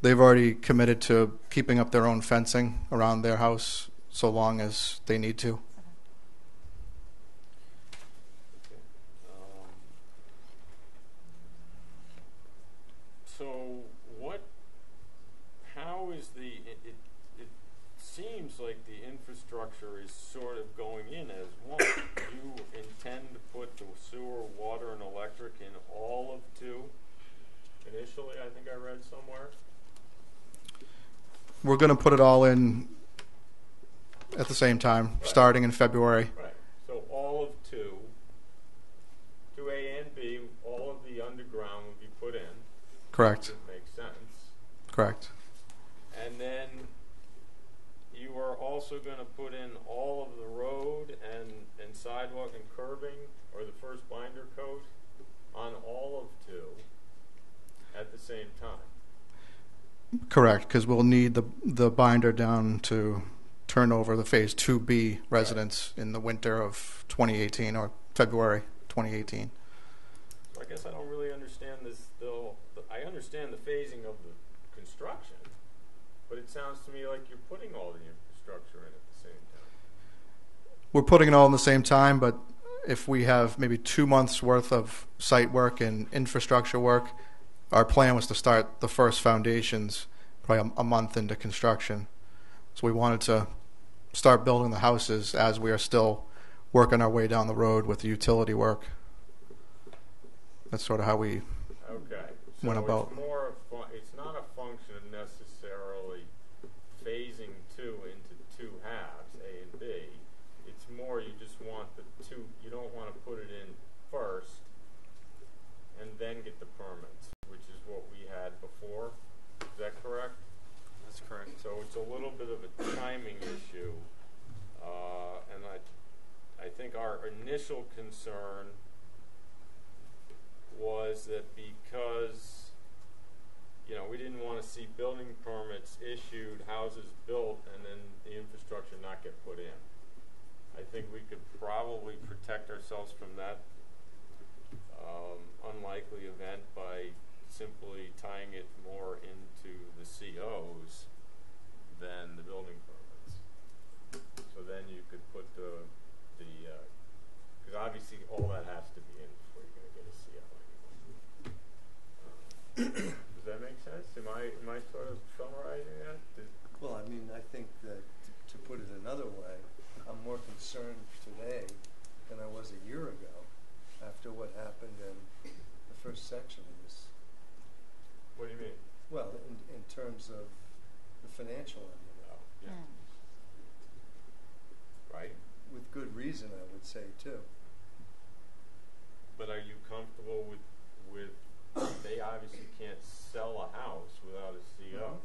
They've already committed to keeping up their own fencing around their house so long as they need to. So how is it seems like the infrastructure is sort of going in as one. You intend to put the sewer, water, and electric in all of 2 initially, I think I read somewhere. We're going to put it all in at the same time, starting in February. Right. So all of 2A and B, all of the underground will be put in. Correct. It makes sense. Correct. And then you are also going to put in all of the road and sidewalk and curbing, or the first binder coat, on all of 2 at the same time. Correct, because we'll need the binder down to turn over the phase 2B residents in the winter of 2018 or February 2018. So I guess I don't really understand this still. I understand the phasing of the construction, but it sounds to me like you're putting all the infrastructure in at the same time. We're putting it all in the same time, but if we have maybe 2 months worth of site work and infrastructure work, our plan was to start the first foundations probably a month into construction. So we wanted to start building the houses as we are still working our way down the road with the utility work. That's sort of how we went about. It's more it's not a function of necessarily phasing 2 into 2 halves, A and B. It's more you just want the 2. You don't want to put it in first and then get the permits, which is what we had before. Is that correct? That's correct. So it's a little bit of a timing issue, and I think our initial concern was that because we didn't want to see building permits issued, houses built, and then the infrastructure not get put in. I think we could probably protect ourselves from that unlikely event by simply tying it more into the COs than the building permits. So then you could put the because obviously all that has to be in before you're going to get a CO anyway. Does that make sense? Am I sort of summarizing that? Well, I mean, I think that to put it another way, I'm more concerned today than I was a year ago after what happened in the first section of this. What do you mean? Well, in terms of the financial end of it. Oh, yeah. Right. With good reason, I would say, too. But are you comfortable with they obviously can't sell a house without a CO?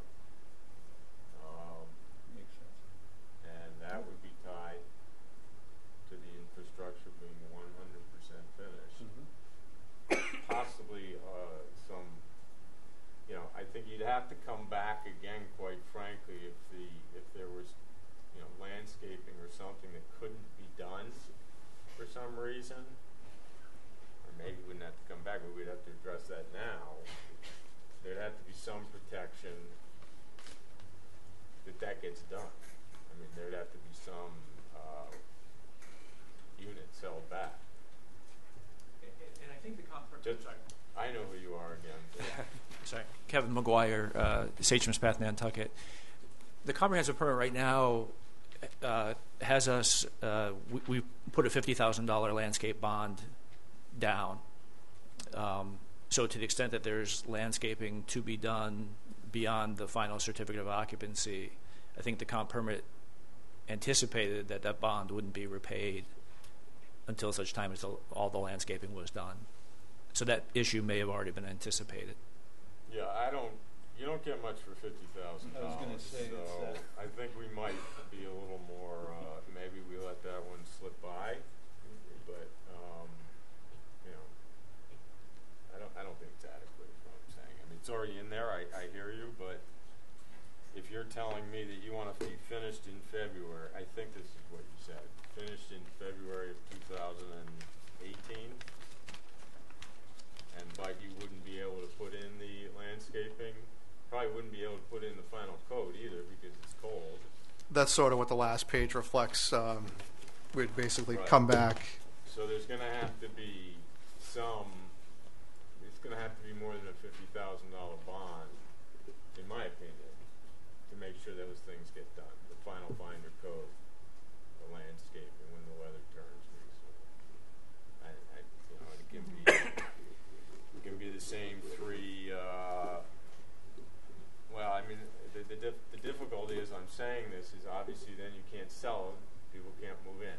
Makes sense. And that would be tied to the infrastructure being 100% finished. Possibly some, I think you'd have to come back again, quite frankly, if there was, landscaping or something that couldn't be done for some reason. Or maybe we wouldn't have to come back, but we'd have to address that now. There'd have to be some protection that gets done. I mean, there'd have to be some units held back. And I think the I know who you are again. Sorry, Kevin McGuire, Sachem's Path, Nantucket. The comprehensive permit right now has us, we put a $50,000 landscape bond down. So to the extent that there's landscaping to be done beyond the final certificate of occupancy, I think the comp permit anticipated that that bond wouldn't be repaid until such time as all the landscaping was done. So that issue may have already been anticipated. Yeah, you don't get much for $50,000. I was gonna say, so it's, I think we might be a little more, maybe we let that one slip by, but, you know, I don't think it's adequate is what I'm saying. I mean, it's already in there, I hear you, but if you're telling me that you want to be finished in February, I think this is what you said, finished in February of 2018, but you wouldn't be able to put in the landscaping, probably wouldn't be able to put in the final code either because it's cold. That's sort of what the last page reflects. We'd basically Right. come back. So there's going to have to be it's going to have to be more than a $50,000 bond, in my opinion, to make sure those things get done. The final binder code, the landscaping, when the weather turns reasonable. It can be the same three. Well, I mean, the difficulty is I'm saying this is obviously then you can't sell them, people can't move in.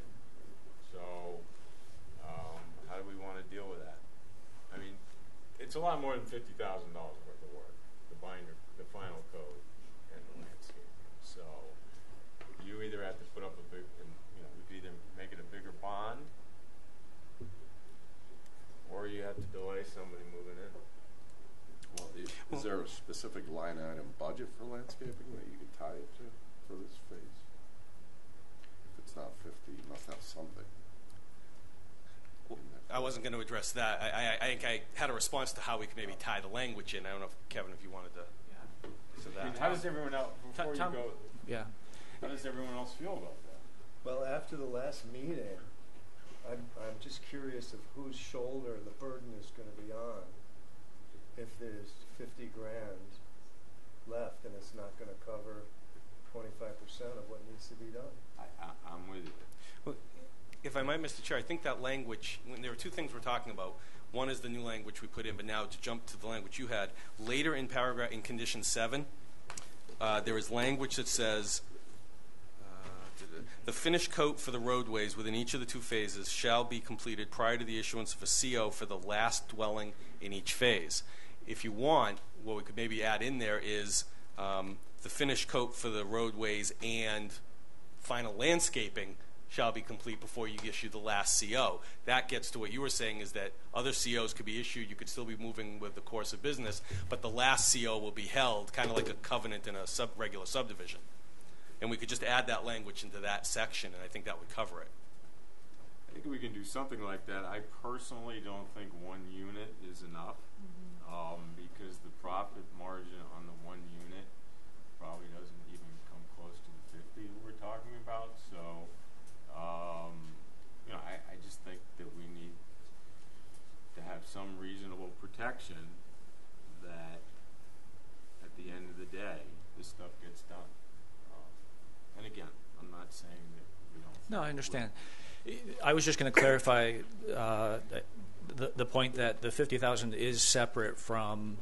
So how do we want to deal with that? I mean, it's a lot more than $50,000 worth of work, the binder, the final code, and the landscaping. So you either have to put up a big, we could either make it a bigger bond, or you have to delay somebody moving in. Well, is there a specific line item budget for landscaping that you can tie it to for this phase? If it's not 50, you must have something. I wasn't going to address that. I think I had a response to how we could maybe tie the language in. I don't know, Kevin, if you wanted to answer that. How does everyone else, before you go, Yeah. how does everyone else feel about that? well, after the last meeting, I'm just curious of whose shoulder the burden is going to be on if there's 50 grand left and it's not going to cover 25% of what needs to be done. I'm with you. Well, if I might, Mr. Chair, I think that language, when there are two things we're talking about. One is the new language we put in, but now to jump to the language you had. Later in paragraph, in condition 7, there is language that says, the finish coat for the roadways within each of the two phases shall be completed prior to the issuance of a CO for the last dwelling in each phase. If you want, what we could maybe add in there is the finish coat for the roadways and final landscaping shall be complete before you issue the last CO. That gets to what you were saying, is that other COs could be issued, you could still be moving with the course of business, but the last CO will be held, kind of like a covenant in a regular subdivision. And we could just add that language into that section, and I think that would cover it. I think we can do something like that. I personally don't think one unit is enough, because the profit margin on the one unit probably doesn't even come close to the 50 that we're talking about. So, I just think that we need to have some reasonable protection that at the end of the day, this stuff gets done. And again, I'm not saying that we don't. No, I understand. I was just going to clarify the point that the $50,000 is separate from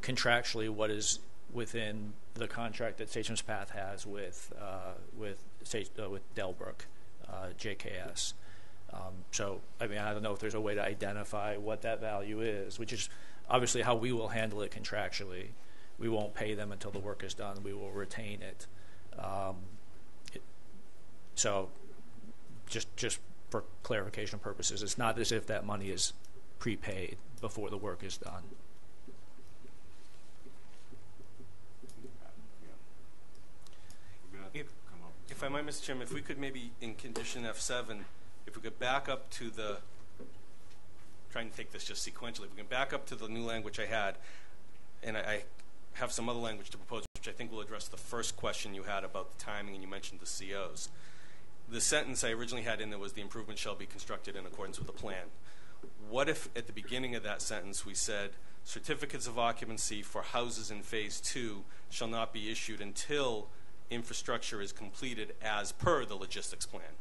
contractually what is within the contract that Statesman's Path has with Delbrook, JKS. So, I mean, I don't know if there's a way to identify what that value is, which is obviously how we will handle it contractually. We won't pay them until the work is done. We will retain it. So, just for clarification purposes, it's not as if that money is prepaid before the work is done. If I might, Mr. Chairman, if we could maybe in condition F7, if we could back up to the, trying to take this just sequentially, if we can back up to the new language I had, and I have some other language to propose, which I think will address the first question you had about the timing, and you mentioned the COs. The sentence I originally had in there was the improvement shall be constructed in accordance with the plan. What if at the beginning of that sentence we said certificates of occupancy for houses in phase 2 shall not be issued until infrastructure is completed as per the logistics plan.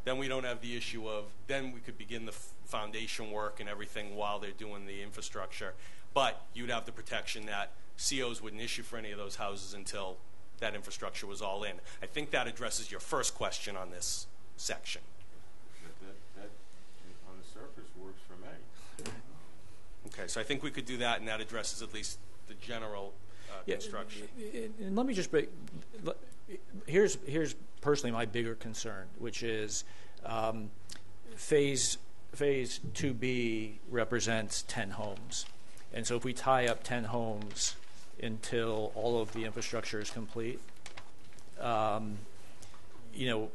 Then we don't have the issue of, then we could begin the foundation work and everything while they're doing the infrastructure. But you'd have the protection that COs wouldn't issue for any of those houses until that infrastructure was all in. I think that addresses your first question on this section. That on the surface works for me. Okay, so I think we could do that, and that addresses at least the general construction. And let me just break. Here's personally my bigger concern, which is phase 2B represents 10 homes, and so if we tie up 10 homes until all of the infrastructure is complete, you know,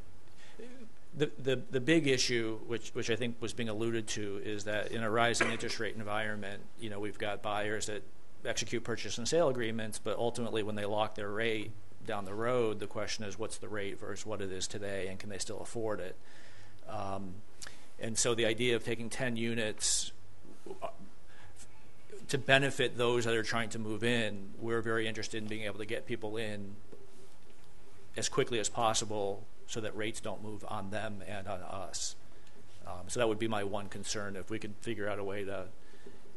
the big issue, which I think was being alluded to, is that in a rising interest rate environment, you know, we've got buyers that execute purchase and sale agreements, but ultimately when they lock their rate down the road, the question is what's the rate versus what it is today, and can they still afford it? And so the idea of taking 10 units to benefit those that are trying to move in, we're very interested in being able to get people in as quickly as possible so that rates don't move on them and on us. So that would be my one concern, if we could figure out a way to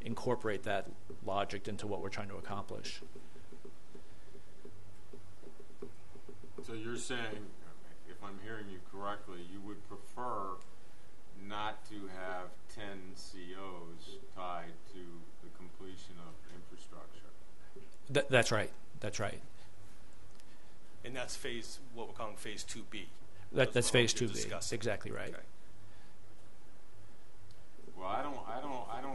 incorporate that logic into what we're trying to accomplish. So you're saying, if I'm hearing you correctly, you would prefer not to have 10 COs tied to the completion of infrastructure? That's right. That's right. And that's what we're calling phase 2B. That's phase 2B. That's exactly right. Okay. Well, I don't know. I'm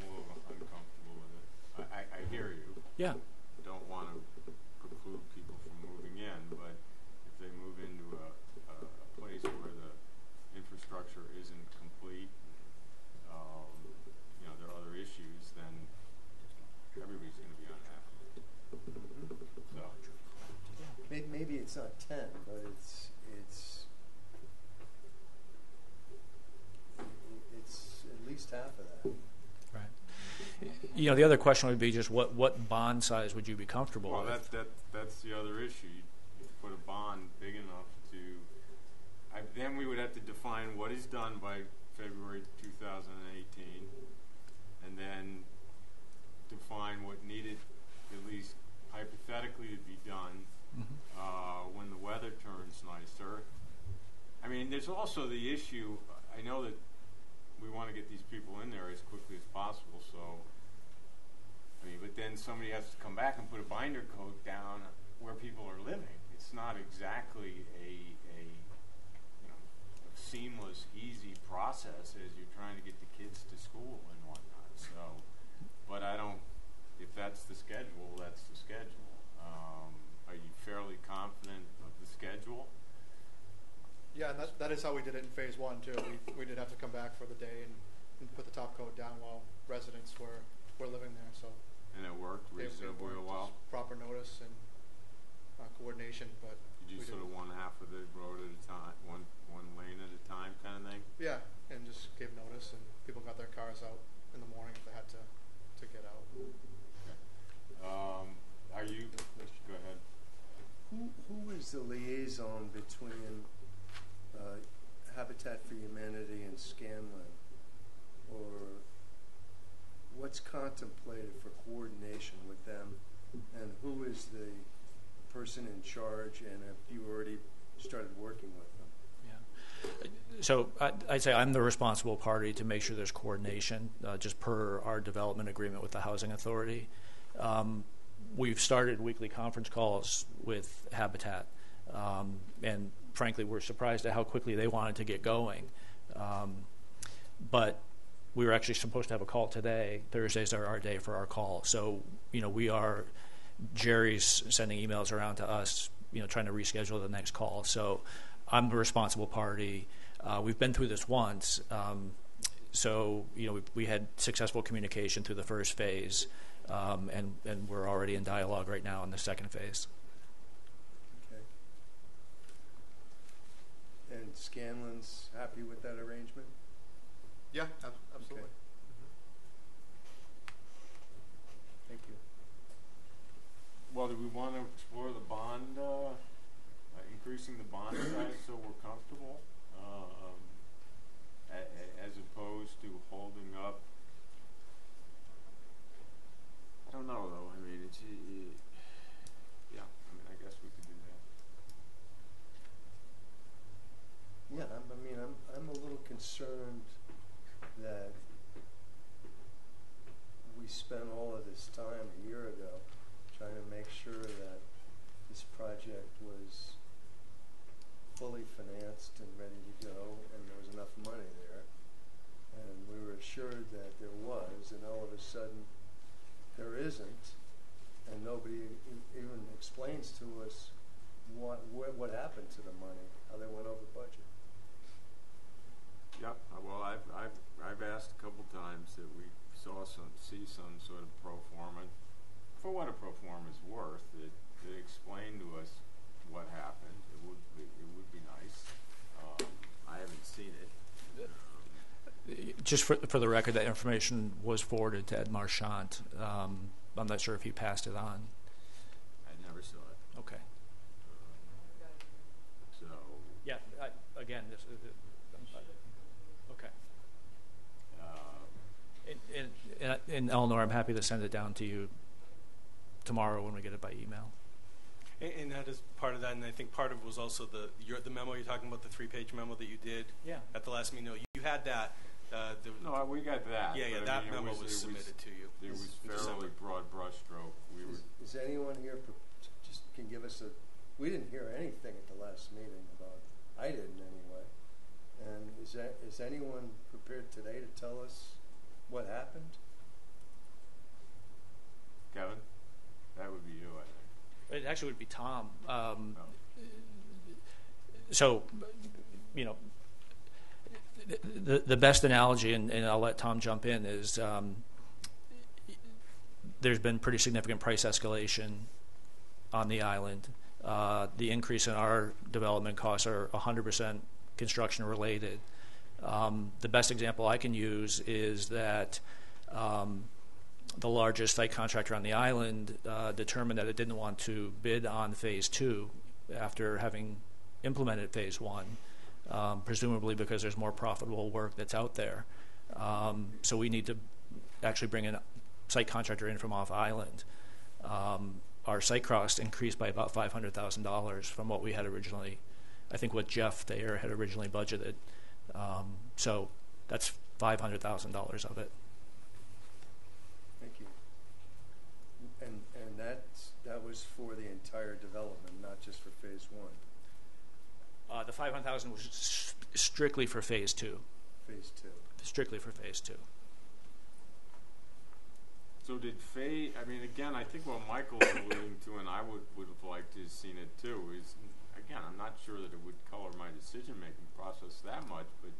a little uncomfortable with it. I hear you. Yeah. Don't want to preclude people from moving in, but if they move into a place where the infrastructure isn't complete, you know, there are other issues, then everybody's going to be unhappy. So Maybe it's not 10, but it's at least half of that. Right. You know, the other question would be just what bond size would you be comfortable with? Well, that's the other issue. You put a bond big enough to. Then we would have to define what is done by February 2018, and then define what needed, at least hypothetically, to be done when the weather turns nicer. I mean, there's also the issue. I know that we want to get these people in there as quickly as possible. So, I mean, but then somebody has to come back and put a binder coat down where people are living. It's not exactly a seamless, easy process as you're trying to get the kids to school and whatnot. So, but I don't. If that's the schedule, that's the schedule. Are you fairly confident of the schedule? Yeah, and that is how we did it in phase 1 too. We did have to come back for the day and put the top coat down while residents were living there. So and it worked reasonably well. Proper notice and coordination, but did you sort of one half of the road at a time, one lane at a time, kind of thing? Yeah, and just gave notice, and people got their cars out in the morning if they had to get out. Okay. Are you? Go ahead. Who is the liaison between Habitat for Humanity and Scanlon, or what's contemplated for coordination with them, and who is the person in charge, and have you already started working with them? Yeah. So I'd say I'm the responsible party to make sure there's coordination, just per our development agreement with the Housing Authority. We've started weekly conference calls with Habitat, and frankly, we're surprised at how quickly they wanted to get going. But we were actually supposed to have a call today. Thursdays are our day for our call. So, you know, Jerry's sending emails around to us, you know, trying to reschedule the next call. So I'm the responsible party. We've been through this once. So, you know, we had successful communication through the first phase, and we're already in dialogue right now in the second phase. Okay. And Scanlon's happy with that arrangement? Yeah, absolutely. Okay. Thank you. well, do we want to explore the bond, increasing the bond size so we're comfortable, as opposed to holding up? I don't know, though. I mean, it's, yeah, I mean, I guess we could do that. Yeah, I'm a little concerned that we spent all of this time a year ago trying to make sure that this project was fully financed and ready to go, and there was enough money there, and we were assured that there was, and all of a sudden there isn't, and nobody even explains to us what happened to the money, how they went over budget. Yep. Well, I've asked a couple times that we see some sort of pro forma, for what a pro forma is worth, that explain to us what happened. It would be nice. I haven't seen it. Just for the record, that information was forwarded to Ed Marchant. I'm not sure if he passed it on. I never saw it. Okay. So. Yeah. Again, this is. Okay. And Eleanor, I'm happy to send it down to you tomorrow when we get it by email. And that is part of that, and I think part of it was also the memo you're talking about, the 3-page memo that you did at the last meeting. No, you had that. No, we got that. Yeah, that memo was submitted to you. It was fairly broad brushstroke. Is anyone here just can give us we didn't hear anything at the last meeting about, I didn't anyway. And is anyone prepared today to tell us what happened? Kevin? That would be you, I think. It actually would be Tom. So, you know, the best analogy, and I'll let Tom jump in, is there's been pretty significant price escalation on the island. The increase in our development costs are 100% construction related. The best example I can use is that the largest site contractor on the island determined that it didn't want to bid on phase 2 after having implemented phase 1, presumably because there's more profitable work that's out there. So we need to actually bring a site contractor in from off island. Our site cost increased by about $500,000 from what we had originally, I think what Jeff Thayer had originally budgeted. So that's $500,000 of it. Thank you. And that was for the entire development, not just for phase 1. The $500,000 was strictly for phase 2. Phase 2. Strictly for phase 2. So did I mean, again, I think what Michael's alluding to, and I would have liked to have seen it too, is, again, I'm not sure that it would color my decision-making process that much, but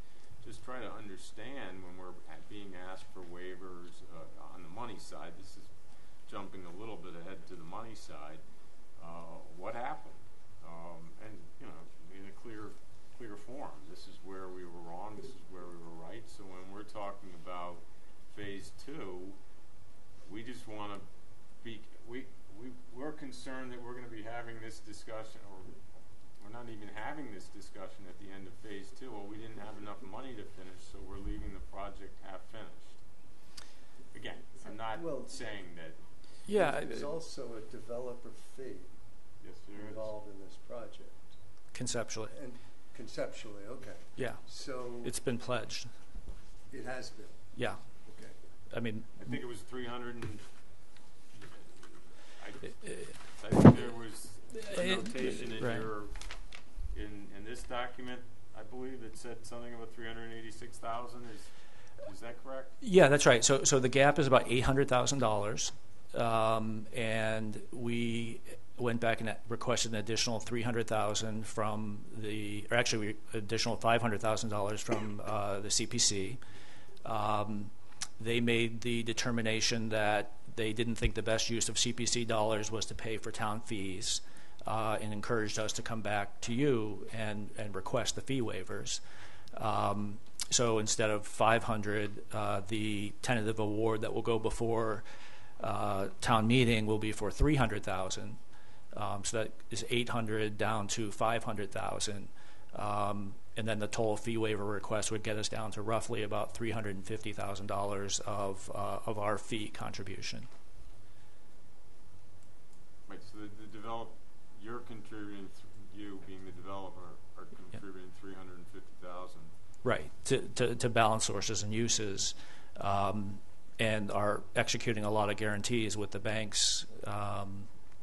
just try to understand when we're being asked for waivers on the money side. This is jumping a little bit ahead to the money side. What happened? And, you know, in a clear form. This is where we were wrong. This is where we were right. So when we're talking about phase 2, we just want to be. We're concerned that we're going to be having this discussion, or we're not even having this discussion at the end of phase 2. Well, we didn't have enough money to finish, so we're leaving the project half finished. Again, I'm not saying that. Yeah, there's also a developer fee involved in this project. Conceptually. And conceptually, okay. Yeah. So it's been pledged. It has been. Yeah. Okay. I mean, I think it was 300. I think there was a notation in in this document, I believe, that said something about 386,000. Is that correct? Yeah, that's right. So the gap is about $800,000, and we went back and requested an additional $300,000 from additional $500,000 from the CPC. They made the determination that they didn't think the best use of CPC dollars was to pay for town fees, and encouraged us to come back to you and request the fee waivers. So instead of $500, the tentative award that will go before Town meeting will be for 300,000. So that is 800 down to 500,000. And then the total fee waiver request would get us down to roughly about $350,000 of our fee contribution. Right, so you're contributing, you being the developer, are contributing 350,000. Right, to balance sources and uses, and are executing a lot of guarantees with the banks.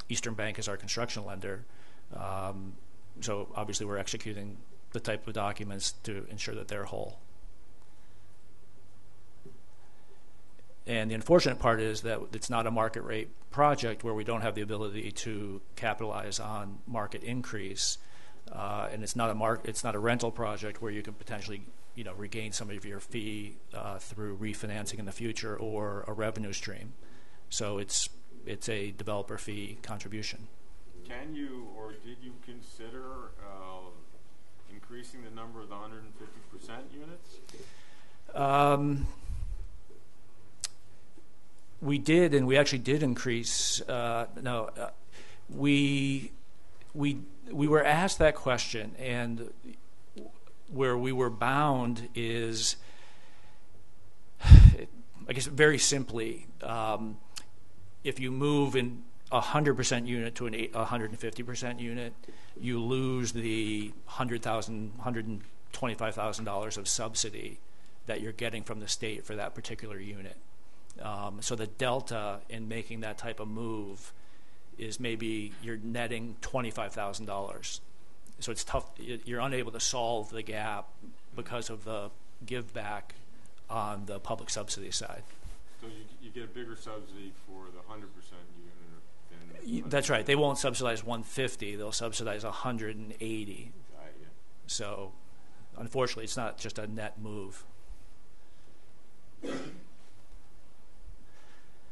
Eastern Bank is our construction lender. So obviously we're executing the type of documents to ensure that they're whole. And the unfortunate part is that it's not a market rate project where we don't have the ability to capitalize on market increase, and it's not a rental project where you can potentially regain some of your fee through refinancing in the future or a revenue stream. So it's a developer fee contribution. Can you or did you consider increasing the number of the 150% units? We did, and we actually did increase. We were asked that question, and where we were bound is, I guess very simply, if you move in 100% unit to an 150% unit, you lose the $125,000 of subsidy that you're getting from the state for that particular unit. So the delta in making that type of move is maybe you're netting $25,000. So it's tough. You're unable to solve the gap because of the give back on the public subsidy side. So you get a bigger subsidy for the 100% unit than. That's right. They won't subsidize 150. They'll subsidize 180. So unfortunately, it's not just a net move.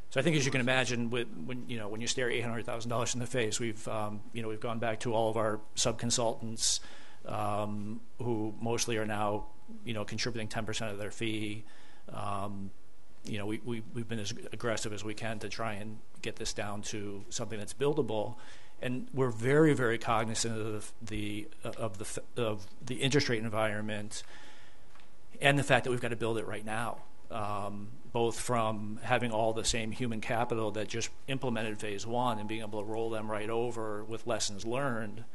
So I think, as you can imagine, when you stare $800,000 in the face, we've gone back to all of our sub-consultants who mostly are now contributing 10% of their fee. We've been as aggressive as we can to try and get this down to something that's buildable, and we're very, very cognizant of the interest rate environment and the fact that we've got to build it right now. Both from having all the same human capital that just implemented phase one and being able to roll them right over with lessons learned.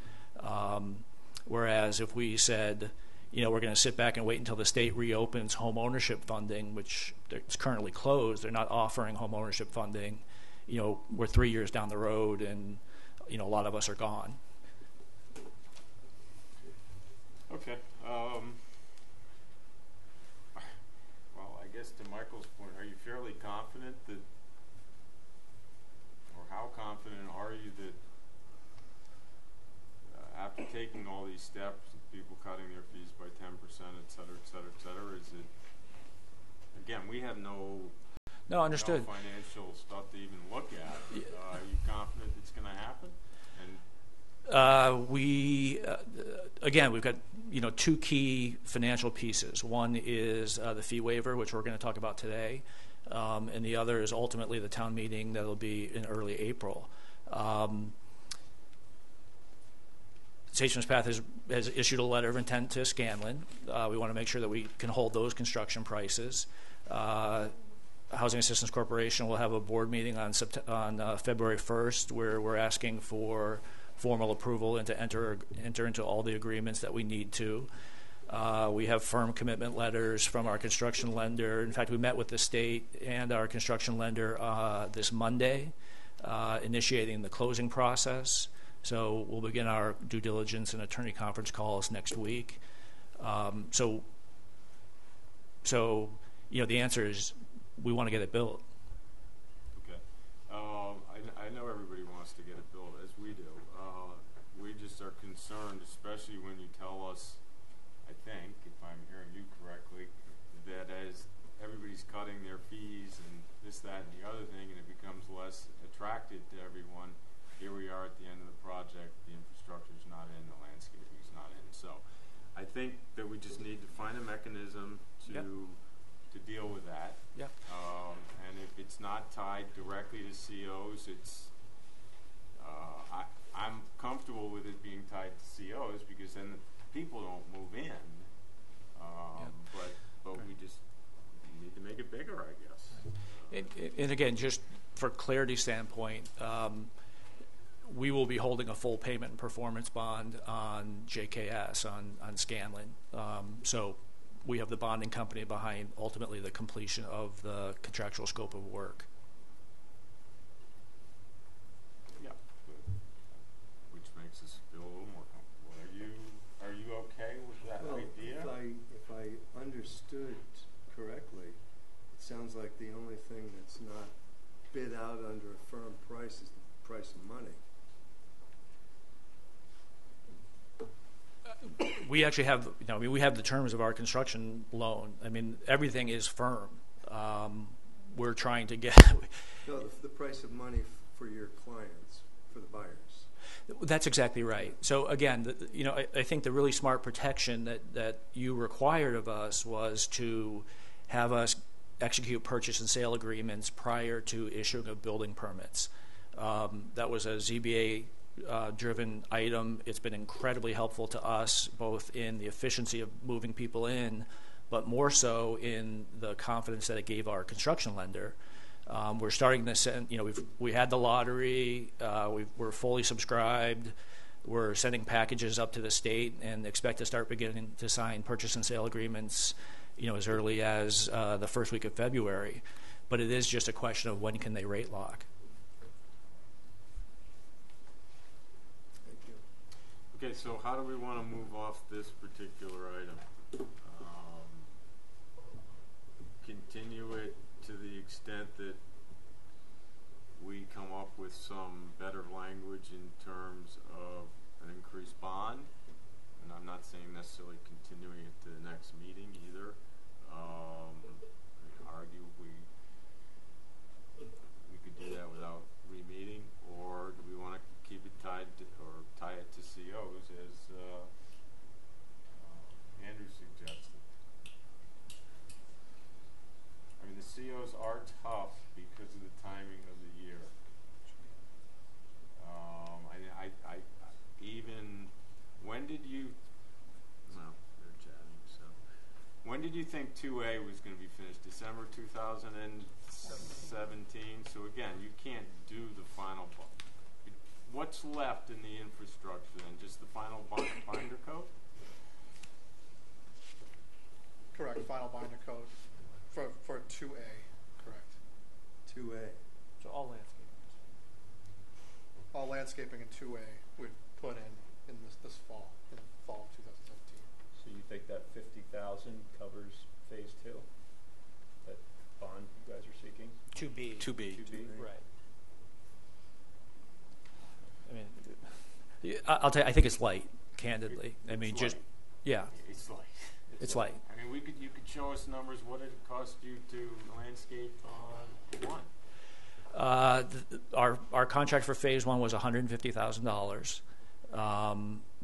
Whereas if we said, we're going to sit back and wait until the state reopens home ownership funding, which it's currently closed, they're not offering home ownership funding, we're 3 years down the road and, a lot of us are gone. Okay. To Michael's point, are you fairly confident that, or how confident are you that after taking all these steps, people cutting their fees by 10%, et cetera, et cetera, et cetera, is it, again, we have no understood financial stuff to even look at. Are you confident it's going to happen? Again, we've got two key financial pieces. One is the fee waiver, which we're going to talk about today, and the other is ultimately the town meeting that'll be in early April. Statesman's Path has issued a letter of intent to Scanlon. We want to make sure that we can hold those construction prices. Housing Assistance Corporation will have a board meeting on February 1st where we're asking for formal approval and to enter into all the agreements that we need to. We have firm commitment letters from our construction lender. In fact, we met with the state and our construction lender this Monday, initiating the closing process. So we'll begin our due diligence and attorney conference calls next week. So the answer is we want to get it built. Okay. I know everybody wants to get it built, as we do. We just are concerned, especially when you tell us, I think, if I'm hearing you correctly, that as everybody's cutting their fees and this, that, and the other thing, and it becomes less attractive to everyone, here we are at the end of the project, the infrastructure's not in, the landscaping's not in. So I think that we just need to find a mechanism to deal with that. Yep. And if it's not tied directly to to COs. It's I'm comfortable with it being tied to COs because then the people don't move in. But we just need to make it bigger, I guess. And again, just for clarity standpoint, we will be holding a full payment and performance bond on JKS, on Scanlon. So we have the bonding company behind ultimately the completion of the contractual scope of work. Yeah, which makes us feel a little more comfortable. Are you okay with that idea? If I understood correctly, it sounds like the only thing that's not bid out under a firm price is the price of money. We actually have, we have the terms of our construction loan. I mean, everything is firm. We're trying to get. No, the price of money for your clients, for the buyers. That's exactly right. So again, I think the really smart protection that you required of us was to have us execute purchase and sale agreements prior to issuing of building permits. That was a ZBA driven item. It's been incredibly helpful to us, both in the efficiency of moving people in, but more so in the confidence that it gave our construction lender. We're starting to send, we had the lottery, we're fully subscribed, we're sending packages up to the state and expect to start beginning to sign purchase and sale agreements, as early as the first week of February. But it is just a question of when can they rate lock. Okay, so how do we want to move off this particular item? Continue it to the extent that we come up with some better language in terms of an increased bond, and I'm not saying necessarily continuing it to the next meeting either. Arguably, we could do that without re-meeting, or do we want to keep it tied to, or tie it to COs as Andrew suggested? I mean, the COs are tough because of the timing of the year. I even, when did you, well, they're chatting, so. When did you think 2A was going to be finished? December 2017? So again, you can't do the final, what's left in the infrastructure then? Just the final binder code? Correct, final binder code for 2A, correct. 2A. So all landscaping. All landscaping in 2A would put in this fall, in fall of 2017. So you think that 50,000 covers phase 2? That bond you guys are seeking? 2B. 2B. Right. I mean, I'll tell you, I think it's light, candidly. I mean, just, yeah. It's light. It's light. I mean, you could show us numbers. What did it cost you to landscape one? Our contract for phase 1 was $150,000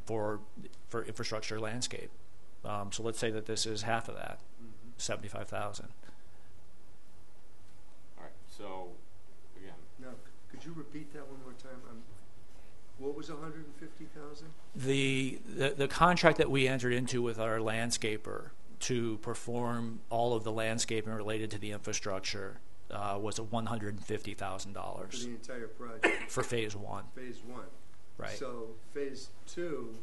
for infrastructure landscape. So let's say that this is half of that, $75,000. All right. So again, Now, could you repeat that one more time? What was 150,000? The contract that we entered into with our landscaper to perform all of the landscaping related to the infrastructure was $150,000 For the entire project? for phase 1. Phase 1. Right. So phase 2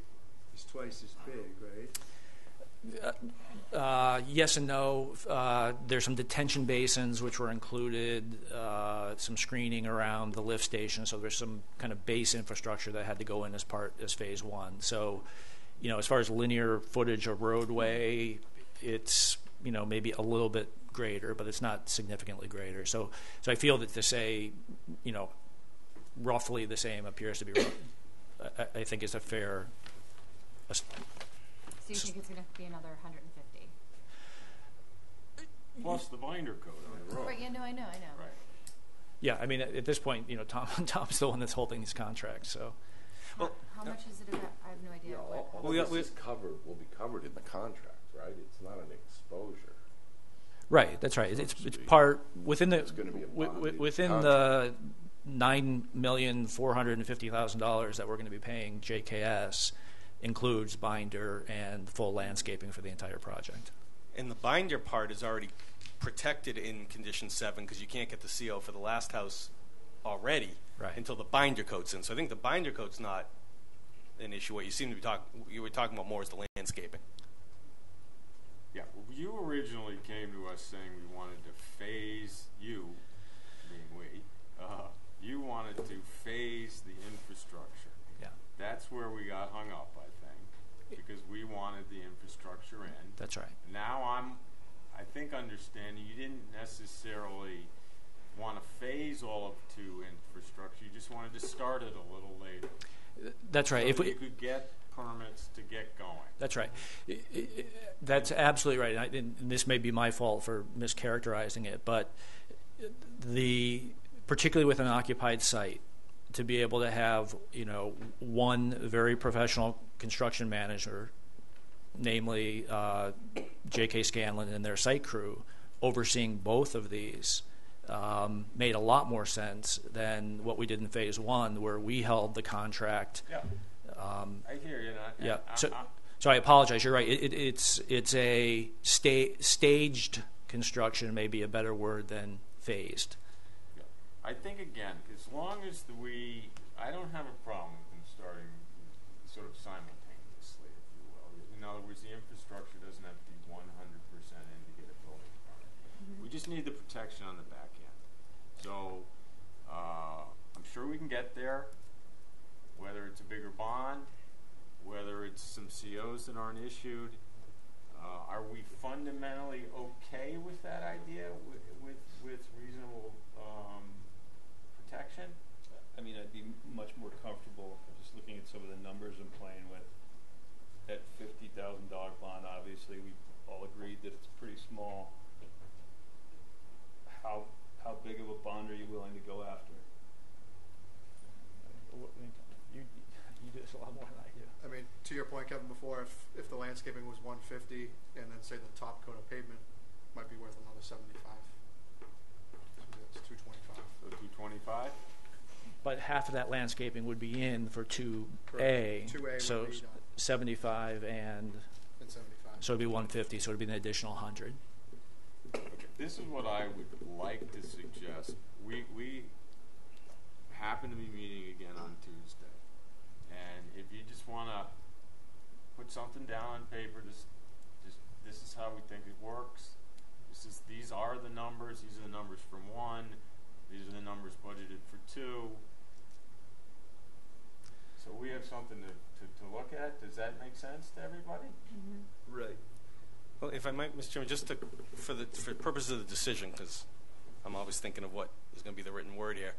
is twice as big, right? Yes and no. There's some detention basins which were included, some screening around the lift station. So there's some kind of base infrastructure that had to go in as phase 1. So, as far as linear footage of roadway, it's maybe a little bit greater, but it's not significantly greater. So I feel that to say, roughly the same appears to be. I think is a fair. So you think it's going to be another 150? plus the binder code on the road. Right. Yeah. No. I know. Right. Yeah. I mean, at this point, Tom's the one that's holding these contracts. So. How much is it about? I have no idea. All this is covered will be covered in the contract, right? It's not an exposure. Right, that's right. So It's to speak. part within the It's gonna be a bonded within the $9,450,000 that we're going to be paying JKS includes binder and full landscaping for the entire project. And the binder part is already protected in condition 7 because you can't get the CO for the last house already Right. until the binder coat's in. So I think the binder coat's not an issue. What you seem to be you were talking about more is the landscaping. Yeah, well, you originally came to us saying we wanted to phase you, being we, you wanted to phase the infrastructure. Yeah, That's where we got hung up, I think, because we wanted the infrastructure in. that's right. Now I think understanding you didn't necessarily want to phase all of 2 infrastructure. You just wanted to start it a little later. That's right. So If that we, you could get permits to get going. That's right. That's absolutely right. And this may be my fault for mischaracterizing it, but particularly with an occupied site, to be able to have one very professional construction manager, namely J.K. Scanlon and their site crew, overseeing both of these made a lot more sense than what we did in phase 1, where we held the contract. Yeah. I hear you. Yeah. So I apologize. You're right. It's a staged construction, may be a better word than phased. Yeah. I think again, as long as I don't have a problem with them starting sort of simultaneously, if you will. In other words, the infrastructure doesn't have to be 100% in to get a building permit. Mm-hmm. We just need the protection on the back end. So I'm sure we can get there. Whether it's a bigger bond, whether it's some COs that aren't issued, are we fundamentally okay with that idea with reasonable protection? I mean, I'd be much more comfortable just looking at some of the numbers and playing with. At $50,000 bond, obviously, we all agreed that it's pretty small. How big of a bond are you willing to go after? You do this a lot more than I do. I mean, to your point, Kevin, before, if the landscaping was 150 and then say the top coat of pavement might be worth another 75. So that's 225. So 225? But half of that landscaping would be in for 2A. Correct. 2A so would be done. 75 and 75. so it'd be 150. So it'd be an additional 100. Okay. This is what I would like to suggest. We happen to be meeting again on Tuesday. And if you just want to put something down on paper, just this is how we think it works. These are the numbers. These are the numbers from 1. These are the numbers budgeted for 2. So we have something to look at. Does that make sense to everybody? Mm-hmm. Right. Well, if I might, Mr. Chairman, just for purposes of the decision, because I'm always thinking of what is going to be the written word here.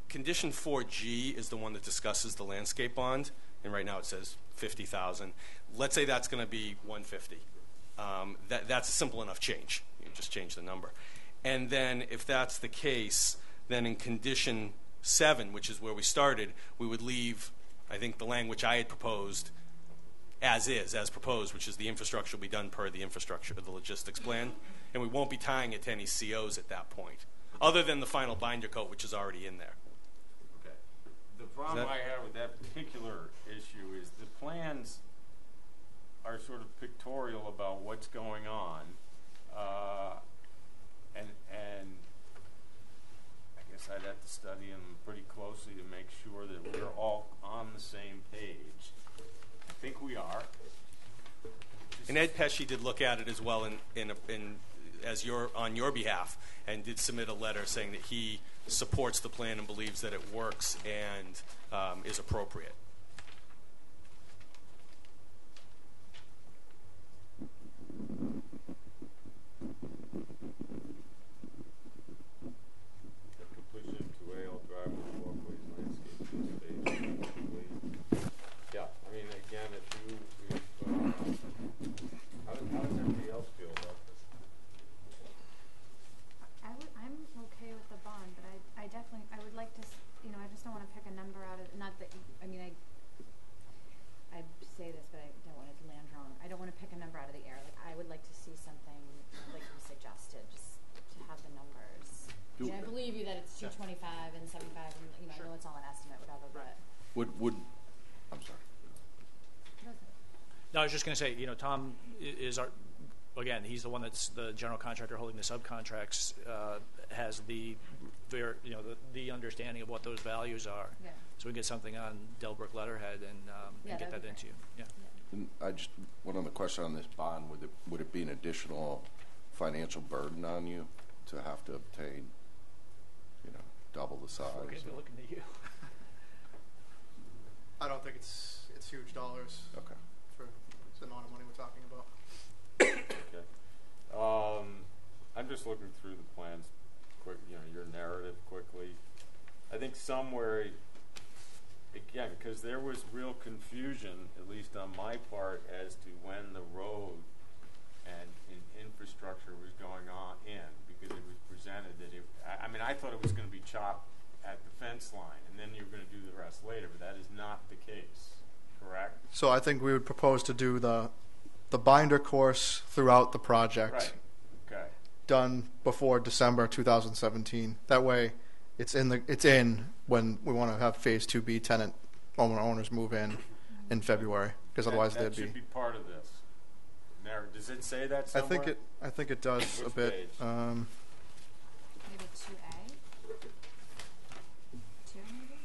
Condition 4G is the one that discusses the landscape bond, and right now it says $50,000. Let's say that's going to be $150. That's a simple enough change. You just change the number. And then if that's the case, then in condition 7, which is where we started, we would leave, I think, the language I had proposed as proposed, which is the infrastructure will be done per the logistics plan, and we won't be tying it to any COs at that point, other than the final binder coat, which is already in there. Okay. The problem I have with that particular issue is the plans are sort of pictorial about what's going on, and I guess I'd have to study them pretty closely to make sure that we're all on the same page. I think we are. And Ed Pesci did look at it as well on your behalf, and did submit a letter saying that he supports the plan and believes that it works and is appropriate. Completion of 2A, all driveways, walkways, landscaping, space, yeah, I mean, again, how does everybody else feel about this? I'm okay with the bond, but I definitely, I would like to, I just don't want to pick a number out of, not that, I I mean, I believe you that it's 225 and 75, and you know, I know it's all an estimate, whatever, but. Would I'm sorry. No, I was just going to say, you know, Tom is our, again, he's the one that's the general contractor holding the subcontracts, has the the understanding of what those values are. Yeah. So we get something on Delbrook letterhead and get that into you. Yeah. And I just one other question on this bond: would it be an additional financial burden on you to have to obtain, you know, double the size? Okay, they're looking at you. I don't think it's huge dollars Okay. for the amount of money we're talking about. Okay. I'm just looking through the plans, quick. You know, your narrative quickly. I think somewhere, again, because there was real confusion, at least on my part, as to when the road and infrastructure was going on in, because it was presented that I mean, I thought it was going to be chopped at the fence line, and then you were going to do the rest later, but that is not the case, correct? So I think we would propose to do the binder course throughout the project. Right. Okay. Done before December 2017. That way, it's in when we want to have Phase 2B tenant owners move in February, because otherwise that they'd should be part of this. Does it say that somewhere? I think it does Which a bit. page? Maybe 2A? 2 maybe?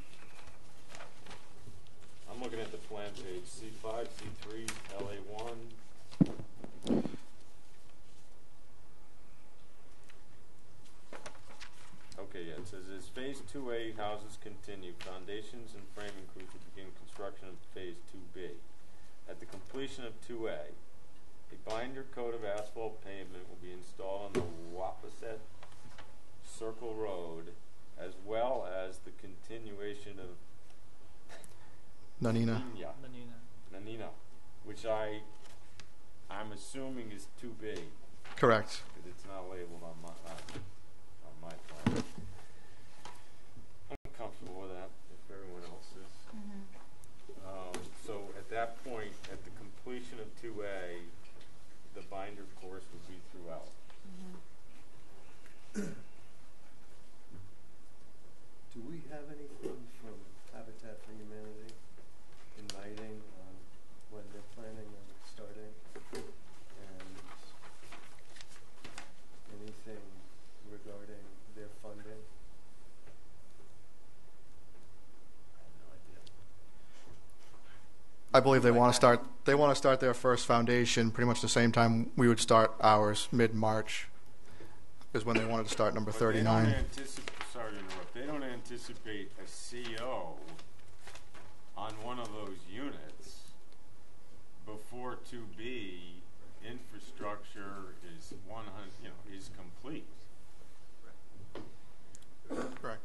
I'm looking at the plan page, C5, C3, LA1. Okay, yeah, it says as Phase 2A houses continue, foundations and framing crews will begin construction of Phase 2B. At the completion of 2A, a binder coat of asphalt pavement will be installed on the Wapasset Circle Road, as well as the continuation of Nanina. Nanina, which I'm assuming is 2B, Correct. because it's not labeled on my plan. I'm comfortable with that, if everyone else is. So at that point, at the completion of 2A, the binder course would be throughout. Do we have anything from Habitat for Humanity in writing on when they're planning on starting? And anything regarding their funding? I have no idea. I believe they want to start. They want to start their first foundation pretty much the same time we would start ours, mid-March, is when they wanted to start number But 39. They don't sorry to interrupt. They don't anticipate a CO on one of those units before 2B infrastructure is 100. Is complete. Correct.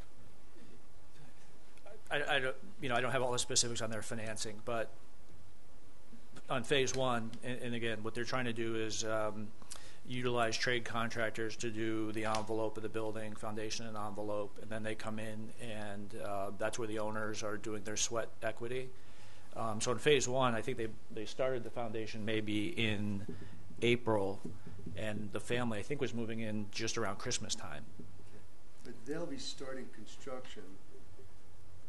I don't have all the specifics on their financing, but on Phase 1, and again, what they're trying to do is utilize trade contractors to do the envelope of the building, foundation and envelope, and then they come in and that's where the owners are doing their sweat equity. So in Phase 1, I think they started the foundation maybe in April, and the family, I think, was moving in just around Christmas time. But they'll be starting construction,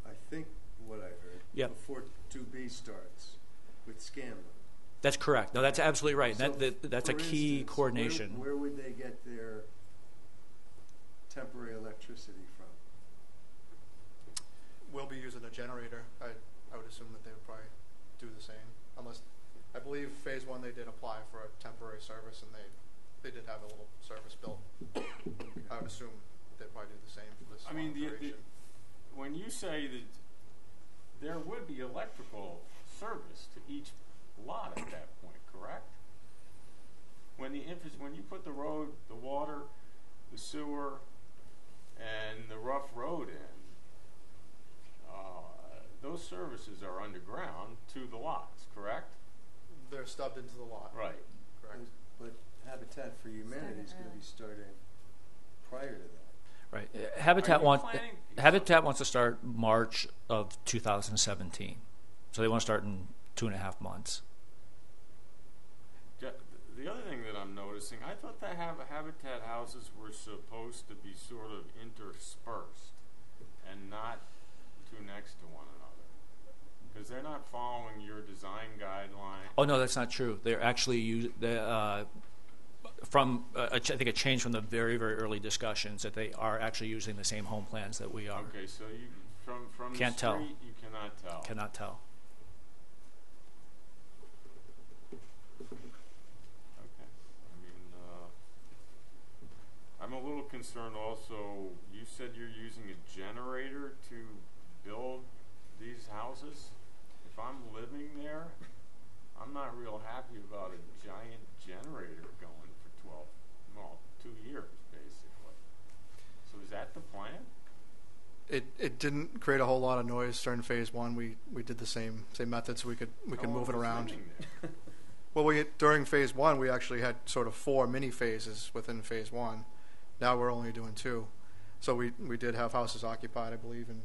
I think what I heard, Yep. before 2B starts with Scanlon. That's correct. No, that's absolutely right. So, That's a for key instance, coordination. Where would they get their temporary electricity from? We'll be using a generator. I would assume that they would probably do the same, unless I believe Phase 1 they did apply for a temporary service, and they did have a little service built. I would assume they'd probably do the same for this. I mean, operation. when you say that there would be electrical service to each lot at that point, correct? When you put the road, the water, the sewer, and the rough road in, those services are underground to the lots, correct? They're stubbed into the lot. Right. Correct. But Habitat for Humanity is going to be starting prior to that. Right. Are you Habitat wants to start March of 2017. So they want to start in 2.5 months. The other thing that I'm noticing. I thought the habitat houses were supposed to be sort of interspersed and not too next to one another, because they're not following your design guideline. Oh no, that's not true. They're actually from I think a change from the very early discussions that they are actually using the same home plans that we are. Okay, so you from Can't the tell. street you cannot tell. Cannot tell. Okay. I mean, I'm a little concerned also. You said you're using a generator to build these houses. If I'm living there, I'm not real happy about a giant generator going for 2 years, basically. So is that the plan? It didn't create a whole lot of noise during phase one. We did the same methods. We could move it around. Well, during phase one we actually had sort of 4 mini phases within phase one. Now we're only doing 2. So we did have houses occupied, I believe, in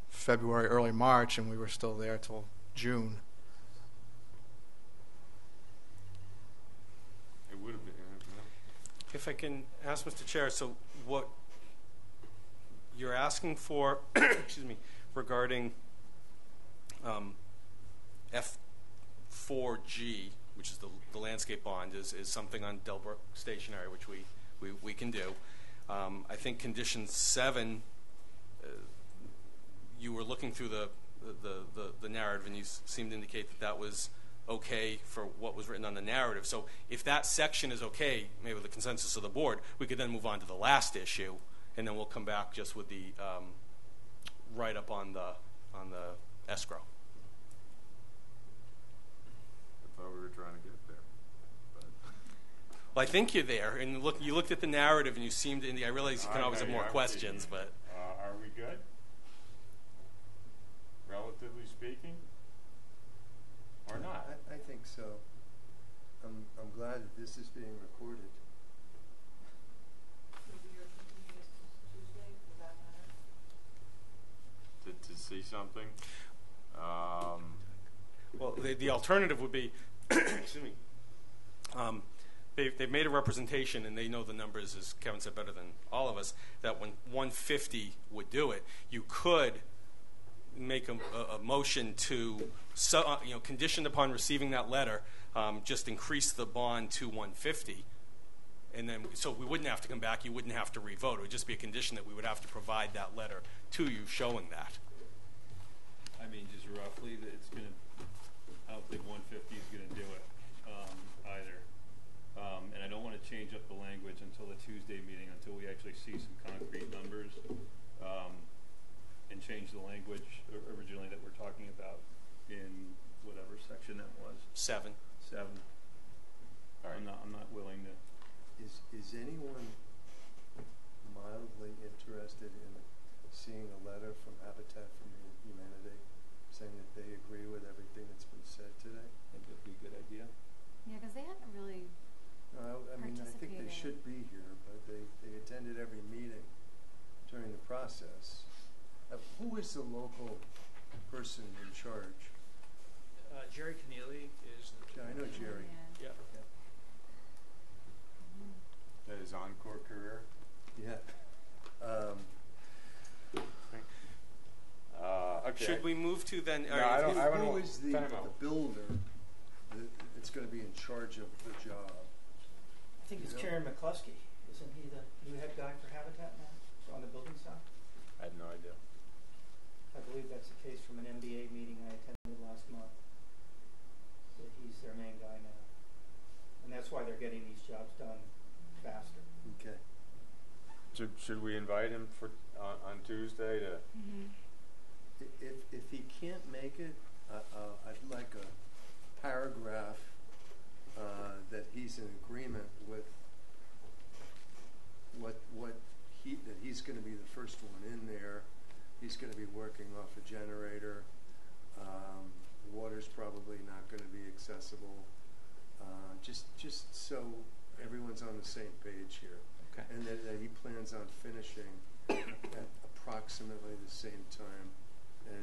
February, early March, and we were still there till June. It would have been. If I can ask, Mr. Chair, so what you're asking for, excuse me, regarding F4G, which is the landscape bond, is something on Delbrook Stationery, which we can do. I think condition 7, you were looking through the narrative, and you seemed to indicate that was okay for what was written on the narrative. So if that section is okay, maybe with the consensus of the board, we could then move on to the last issue, and then we'll come back just with the write-up on the escrow. I thought we were trying to get there. But Well, I think you're there, and you looked at the narrative, and you seemed to. I realize you can always have more questions, but are we good? Relatively speaking, or not? I think so. I'm glad that this is being recorded. Maybe you're continuing this to Tuesday, does that matter? To see something. well, the alternative would be, excuse me. They've made a representation, and they know the numbers, as Kevin said, better than all of us, that when 150 would do it, you could make a motion to, conditioned upon receiving that letter, just increase the bond to 150. And then, so we wouldn't have to come back, you wouldn't have to revote. It would just be a condition that we would have to provide that letter to you showing that. I mean, just roughly, that it's gonna, I don't think 150 is gonna do it, either. And I don't wanna change up the language until the Tuesday meeting, until we actually see some concrete numbers, and change the language originally that we're talking about in whatever section that was. 7. All right. I'm not willing to. Is anyone mildly interested in seeing a letter from Habitat for Humanity saying that they agree with everything that's been said today? I think that'd be a good idea. Yeah, because they hadn't really. I mean, I think they should be here, but they attended every meeting during the process. Who is the local person in charge? Jerry Keneally is. I know Jerry. Yeah. That is Encore career. Yeah. Okay. Should we move to then? No, I don't. Who is the builder that's going to be in charge of the job? I think it's Karen McCluskey. Isn't he the new head guy for Habitat now, on the building side? I had no idea. I believe that's the case from an MBA meeting I attended last month. That he's their main guy now. And that's why they're getting these jobs done faster. Okay. Should we invite him for on Tuesday to? Mm-hmm. If he can't make it, I'd like a paragraph that he's in agreement with that he's going to be the first one in there. He's going to be working off a generator. Water's probably not going to be accessible. Just so everyone's on the same page here. Okay. And that he plans on finishing at approximately the same time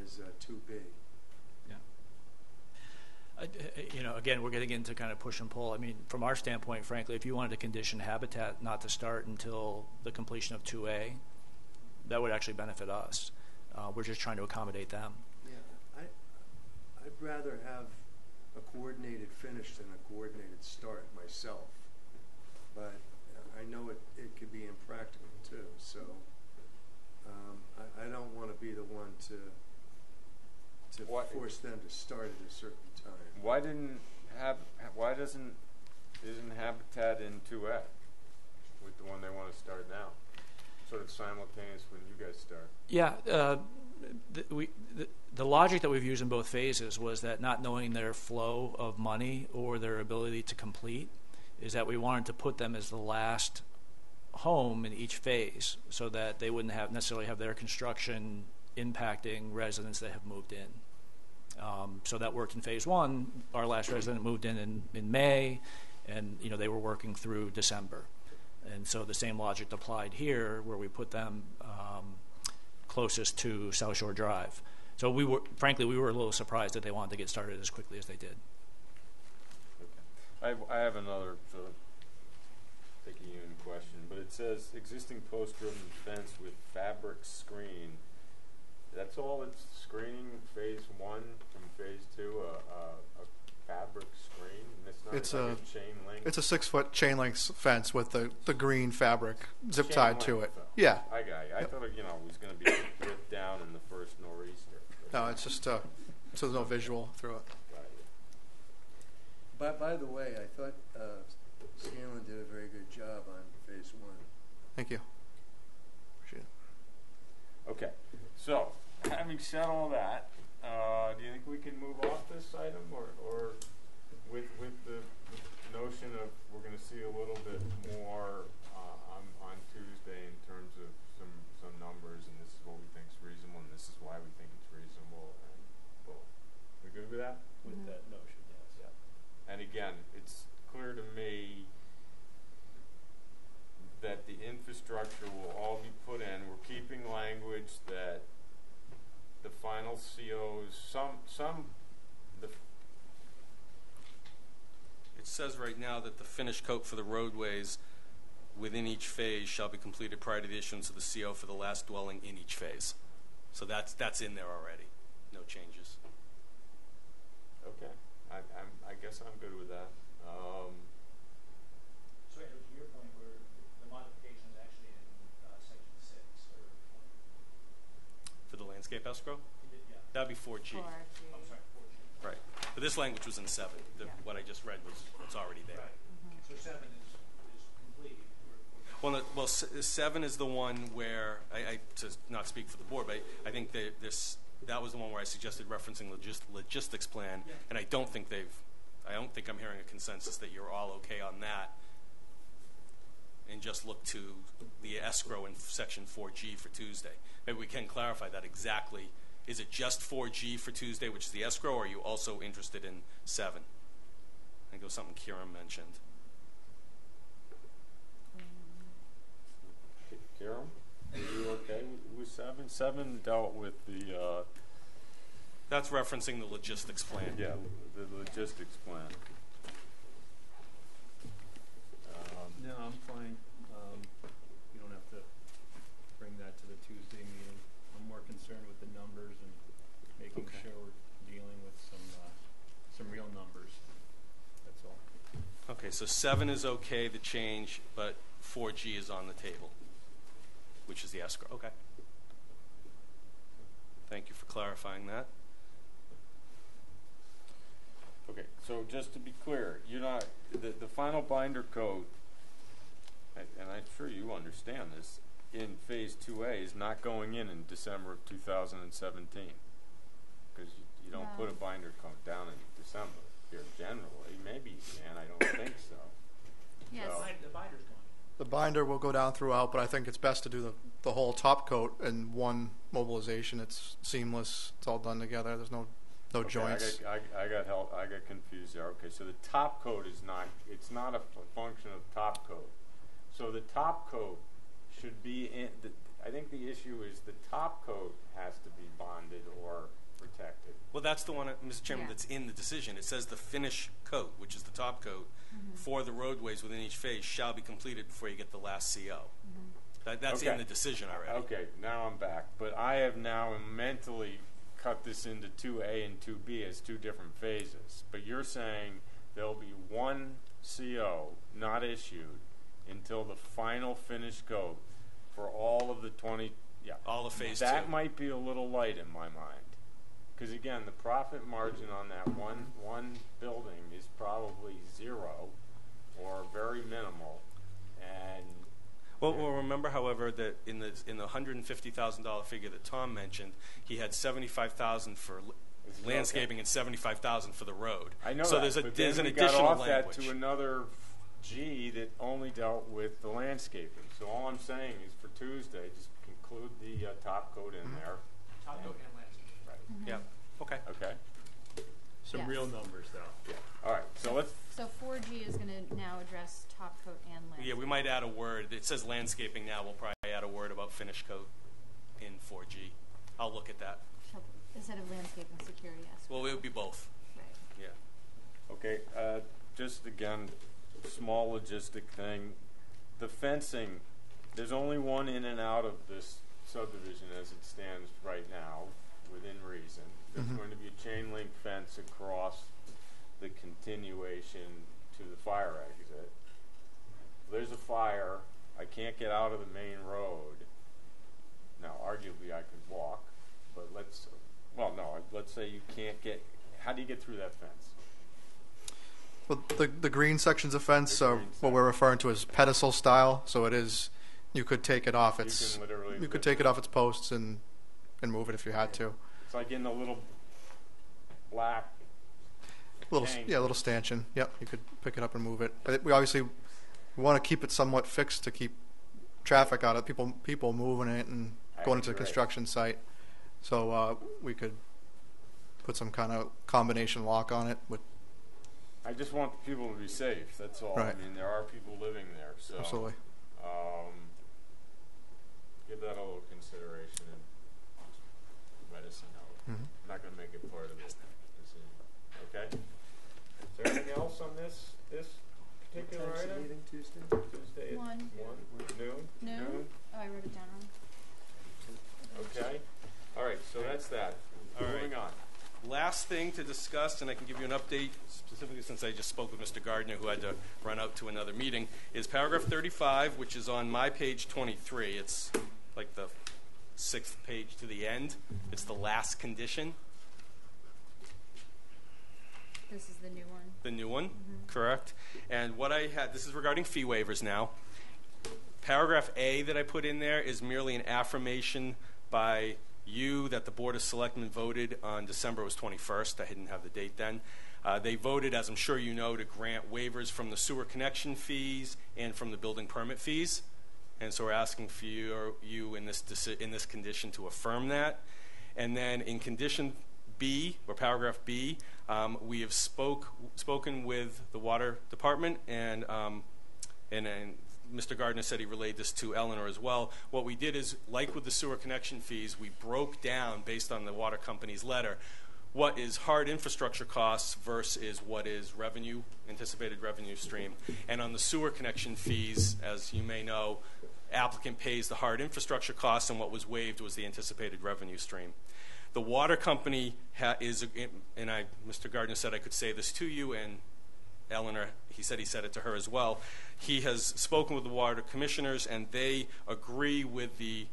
as 2B. Yeah. Again, we're getting into kind of push and pull. I mean, from our standpoint, frankly, if you wanted to condition Habitat not to start until the completion of 2A, that would actually benefit us. We're just trying to accommodate them. Yeah, I'd rather have a coordinated finish than a coordinated start myself, but I know it could be impractical too. So I don't want to be the one to force them to start at a certain time. Isn't Habitat in 2A with the one they want to start now? Sort of simultaneous when you guys start. Yeah, the logic that we've used in both phases was that not knowing their flow of money or their ability to complete is that we wanted to put them as the last home in each phase so that they wouldn't necessarily have their construction impacting residents that have moved in. So that worked in phase one. Our last resident moved in May, and they were working through December. And so the same logic applied here, where we put them closest to South Shore Drive. So we were a little surprised that they wanted to get started as quickly as they did. Okay. I have another sort of picky-un question, but it says existing post-driven fence with fabric screen. That's all it's screening phase one from phase two, a fabric screen? And it's not like a chain link? It's a 6-foot chain link fence with the green fabric zip Chain tied to link, it. though. Yeah. I got you. I thought it was going to be ripped down in the first nor'easter. No, it's just so there's no visual through it. Got you. But by the way, I thought Scanlon did a very good job on phase one. Thank you. Appreciate it. Okay, so having said all that, do you think we can move off this item, or with the notion of we're going to see a little bit more on Tuesday in terms of some numbers, and this is what we think is reasonable, and this is why we think it's reasonable, and well, we good with that? With that notion, yes. Yeah. And again, it's clear to me that the infrastructure will all be put in. We're keeping language that the final COs, It says right now that the finish coat for the roadways within each phase shall be completed prior to the issuance of the CO for the last dwelling in each phase. So that's in there already. No changes. Okay, I guess I'm good with that. So to your point, where the modification is actually in section 6 or For the landscape escrow? yeah. That'd be 4G. 4G. I'm sorry, 4G. Right. But this language was in 7. What I just read was already there. Right. So 7 is complete. Well, 7 is the one where to not speak for the board, but I think that was the one where I suggested referencing logistics plan, and I don't think I'm hearing a consensus that you're all okay on that, and just look to the escrow in section 4G for Tuesday. Maybe we can clarify that exactly. Is it just 4G for Tuesday, which is the escrow, or are you also interested in 7? I think it was something Kieran mentioned. Karen, are you okay with 7? 7 dealt with the That's referencing the logistics plan. the logistics plan. No, I'm fine. You don't have to bring that to the Tuesday meeting. I'm more concerned with the numbers and making Okay. sure we're dealing with some real numbers. That's all. Okay, so 7 is okay, the change, but 4G is on the table, which is the escrow. Okay. Thank you for clarifying that. Okay, so just to be clear, you're not the final binder code, and I'm sure you understand this, in phase 2A is not going in December of 2017, because you don't put a binder code down in December here generally. Maybe you can, I don't think so. Yes. So, The binder's going. The binder will go down throughout, but I think it's best to do the whole top coat in one mobilization. It's seamless. It's all done together. There's no okay, joints. I got confused there. Okay, so the top coat is not. It's not a function of top coat. So the top coat should be in. I think the issue is the top coat has to be bonded or protected. Well, that's the one, Mr. Chairman, Yeah. that's in the decision. It says the finish coat, which is the top coat, for the roadways within each phase shall be completed before you get the last CO. That's in Okay. the decision already. Okay, now I'm back. But I have now mentally cut this into 2A and 2B as two different phases. But you're saying there'll be one CO not issued until the final finish coat for all of the 20. Yeah, All of phase that two. might be a little light in my mind. Because again, the profit margin on that one building is probably zero or very minimal, and Well, remember, however, that in the $150,000 figure that Tom mentioned, he had $75,000 for landscaping and $75,000 for the road. I know so that. there's But there's then an we got additional off language. that to another G that only dealt with the landscaping. So all I'm saying is for Tuesday, just include the top coat in there. Top coat and landscape. Right. Yeah. Okay. Okay. Some Yes. real numbers, though. Yeah. All right. So let's. So 4G is going to now address top coat and landscape. Yeah, we might add a word. It says landscaping now. We'll probably add a word about finish coat in 4G. I'll look at that. Instead of landscape and security aspect. Well, it would be both. Right. Yeah. Okay. Just again, small logistic thing. The fencing. There's only one in and out of this subdivision as it stands right now, within reason. There's going to be a chain link fence across the continuation to the fire exit. There's a fire. I can't get out of the main road. Now, arguably, I could walk, but let's say you can't get. How do you get through that fence? Well, the green sections of fence The are green what we're referring to as pedestal style. So it is, you could take it off its, can literally you lift could take it off its posts and move it if you had to. It's like in the little black. Tank. A little stanchion. Yep, you could pick it up and move it. But we obviously want to keep it somewhat fixed to keep traffic out of it. People moving it and going into the Right. construction site. So we could put some kind of combination lock on it with. I just want people to be safe. That's all. Right. I mean, there are people living there, so Absolutely. give that a little consideration and let us know. Mhm. I'm not going to make it part of this decision. Okay. Is there anything else on this particular Time's the item? meeting Tuesday? Tuesday at One. noon. Noon? Oh, I wrote it down wrong. Okay. All right. So that's that. All right. Moving on. Last thing to discuss, and I can give you an update specifically since I just spoke with Mr. Gardner, who had to run out to another meeting, is paragraph 35, which is on my page 23. It's like the 6th page to the end. It's the last condition, This is the new one. the new one, correct? And what I had, this is regarding fee waivers now. Paragraph A that I put in there is merely an affirmation by you that the Board of Selectmen voted on December was 21st. I didn't have the date then. They voted, as I'm sure you know, to grant waivers from the sewer connection fees and from the building permit fees. And so we're asking for you in this condition to affirm that. And then in condition B, or paragraph B, we have spoken with the water department, and Mr. Gardner said he relayed this to Eleanor as well. What we did is, like with the sewer connection fees, we broke down, based on the water company's letter, what is hard infrastructure costs versus what is revenue, anticipated revenue stream. And on the sewer connection fees, as you may know, applicant pays the hard infrastructure costs, and what was waived was the anticipated revenue stream. The water company Mr. Gardner said I could say this to you, and Eleanor, he said it to her as well. He has spoken with the water commissioners, and they agree with the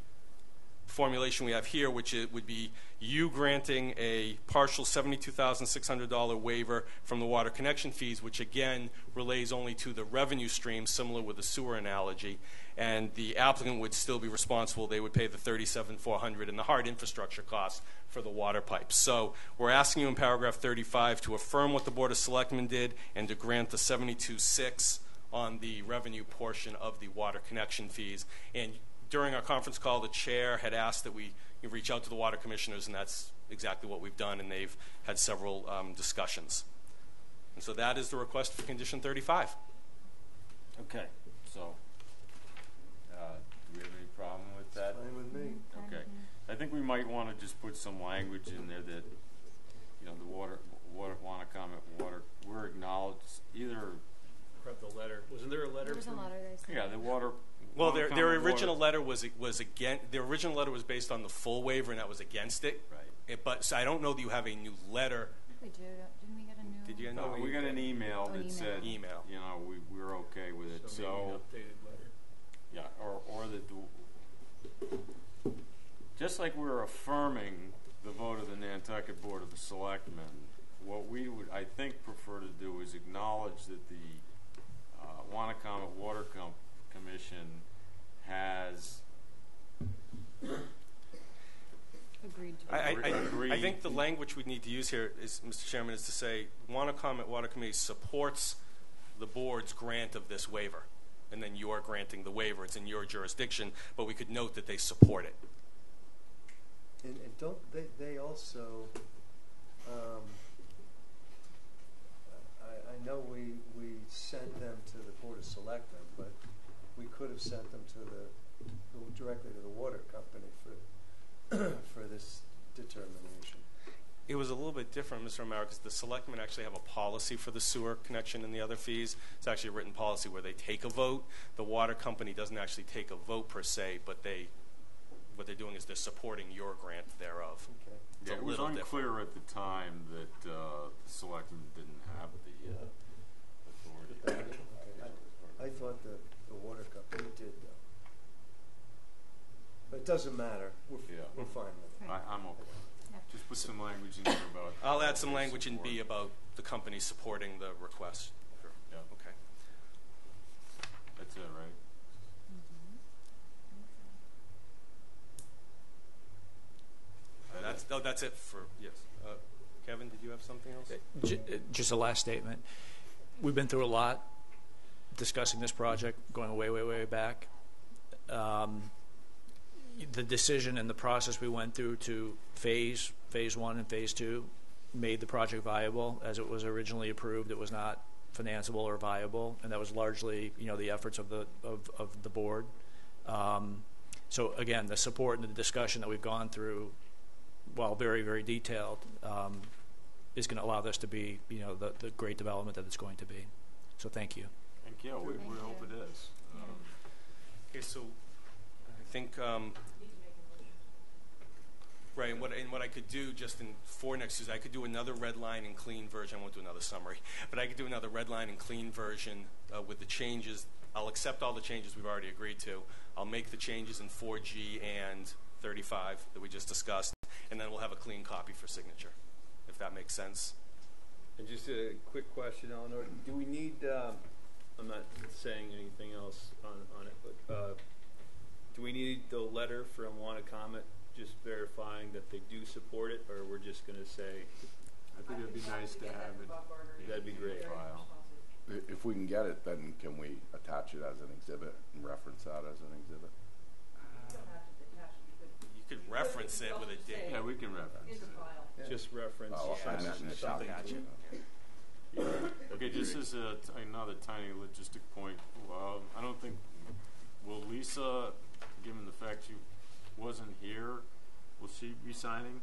formulation we have here, which it would be you granting a partial $72,600 waiver from the water connection fees, which again relays only to the revenue stream, similar with the sewer analogy, and the applicant would still be responsible. They would pay the $37,400 and the hard infrastructure costs for the water pipes. So we're asking you in paragraph 35 to affirm what the Board of Selectmen did and to grant the $72,600 on the revenue portion of the water connection fees. And during our conference call, the chair had asked that we reach out to the water commissioners, and that's exactly what we've done, and they've had several discussions. And so that is the request for condition 35. Okay. So, do we have any problem with that? Fine with me. Okay. I think we might want to just put some language in there that the water, Wanacommet Water, we're acknowledged either, Read the letter. Wasn't there a letter? There was a from- letter they sent. yeah, the water. Well, their Wanacommet original Water- letter was against. Their original letter was based on the full waiver, and that was against it. Right. But so I don't know that you have a new letter. I think we do. Didn't we get a new? Did you? No, we got an email Oh, that email. said, Email. we're okay with it. So maybe an updated letter. Yeah, or that just like we're affirming the vote of the Nantucket Board of the Selectmen, what we would, I think, prefer to do is acknowledge that the Wanacommet Water Commission has Agreed to. I think the language we need to use here is, Mr. Chairman, is to say Wanacommet Water Committee supports the board's grant of this waiver, and then you're granting the waiver. It's in your jurisdiction, but we could note that they support it. And don't they also, I know we sent them to the Board of Selectmen, but we could have sent them to directly to the water company for this determination. It was a little bit different, Mr. O'Mara, because the selectmen actually have a policy for the sewer connection and the other fees. It's actually a written policy where they take a vote. The water company doesn't actually take a vote per se, but what they're doing is they're supporting your grant thereof. Okay. It's Yeah, a it was little unclear different. at the time that the selectmen didn't have the authority. I thought the water company did though. But it doesn't matter. We're fine with it. I'm okay. Yeah. Just put some language in there about. I'll add some language in B about the company supporting the request. Sure. Yeah. Okay. That's it, right? That's it for, yes. Kevin, did you have something else? Just a last statement. We've been through a lot discussing this project, going way, way, way back. The decision and the process we went through to phase 1 and phase 2 made the project viable. As it was originally approved, it was not financeable or viable, and that was largely, the efforts of the board. So again, the support and the discussion that we've gone through, while very, very detailed, is going to allow this to be, the great development that it's going to be. So thank you. Thank you. We hope it is. Okay, so I think, right, and what I could do just for next Tuesday, I could do another red line and clean version. I won't do another summary, but I could do another red line and clean version with the changes. I'll accept all the changes we've already agreed to. I'll make the changes in 4G and 35 that we just discussed, and then we'll have a clean copy for signature, if that makes sense. And just a quick question, Eleanor. Do we need, I'm not saying anything else on it, but do we need the letter from Wanacommet just verifying that they do support it, or we're just going to say, I think it'd be nice to have it. that'd be great. File. If we can get it, then can we attach it as an exhibit and reference that as an exhibit? You don't have to attach it. You could reference it with a date. Yeah, we can reference In the it. file. Just reference Oh, I meant in the something. document. Okay, just as another tiny logistic point, I don't think, will Lisa, given the fact she wasn't here, will she be signing?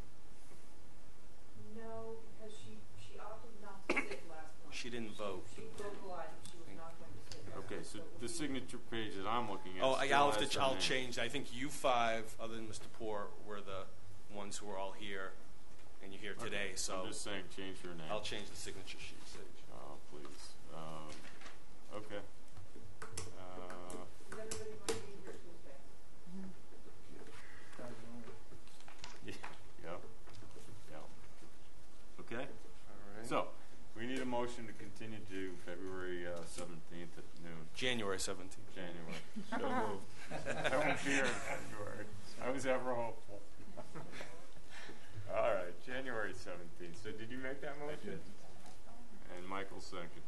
No, because she opted not to sit last month. She didn't vote. She vocalized that she was not going to sit. Okay, so it would the be- signature page that I'm looking at. Oh, still has her I'll name. change. I think you five, other than Mr. Poor, were the ones who were all here, and you're here today. Okay, So I'm just saying, change your name. I'll change the signature sheet. Oh, please. Okay. Is everybody going to be here Tuesday? Yeah. Okay. All right. So, we need a motion to continue to February 17th at noon. January 17th. January. So moved. I won't be here in February. I was ever hopeful. All right, January 17th. So did you make that motion? And Michael seconded it.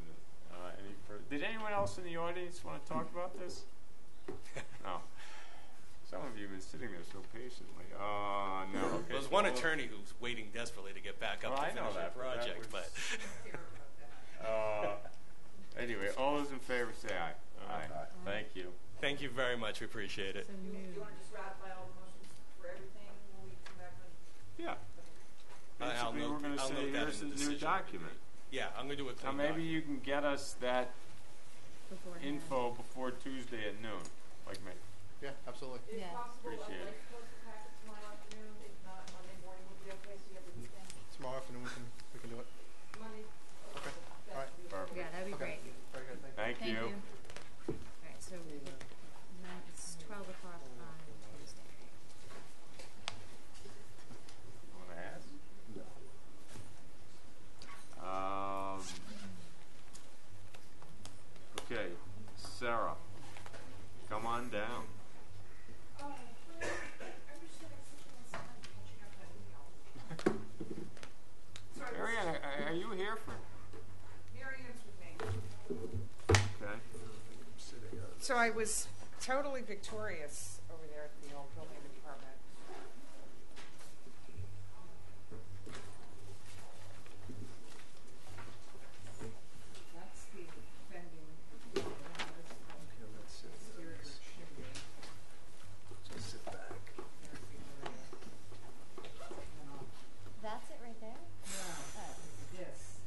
Any further? Did anyone else in the audience want to talk about this? No. Some of you have been sitting there so patiently. No. Okay. There's one attorney who's waiting desperately to get back up Well, to I know finish that, the but that project, was- but Anyway, all those in favor say aye. Aye. Thank you. thank you very much. We appreciate it. Do you want to just ratify all the motions for everything when we come back on? Yeah. I'll Basically, we're note, going to I'll say note that here's in the the new decision. document. Yeah, I'm going to do a Now clean maybe document. you can get us that Beforehand. info before Tuesday at noon, like me. Yeah, absolutely. If Yeah. possible, I'd Appreciate like it. to post the packet tomorrow afternoon, if not, Monday morning would be okay, so you have the weekend. Tomorrow afternoon we can do it. Monday. Okay. that All right. would be Perfect. Yeah, that'd be Okay. great. Very good. Thank you. Thank you. All right, so it's 12 o'clock on Tuesday. Want to ask? Okay, Sarah, come on down. Marianne, are you here for? Okay. So I was totally victorious over there at the old building department. That's the vending. Okay, let's sit. Just sit back. That's it right there? Oh, This.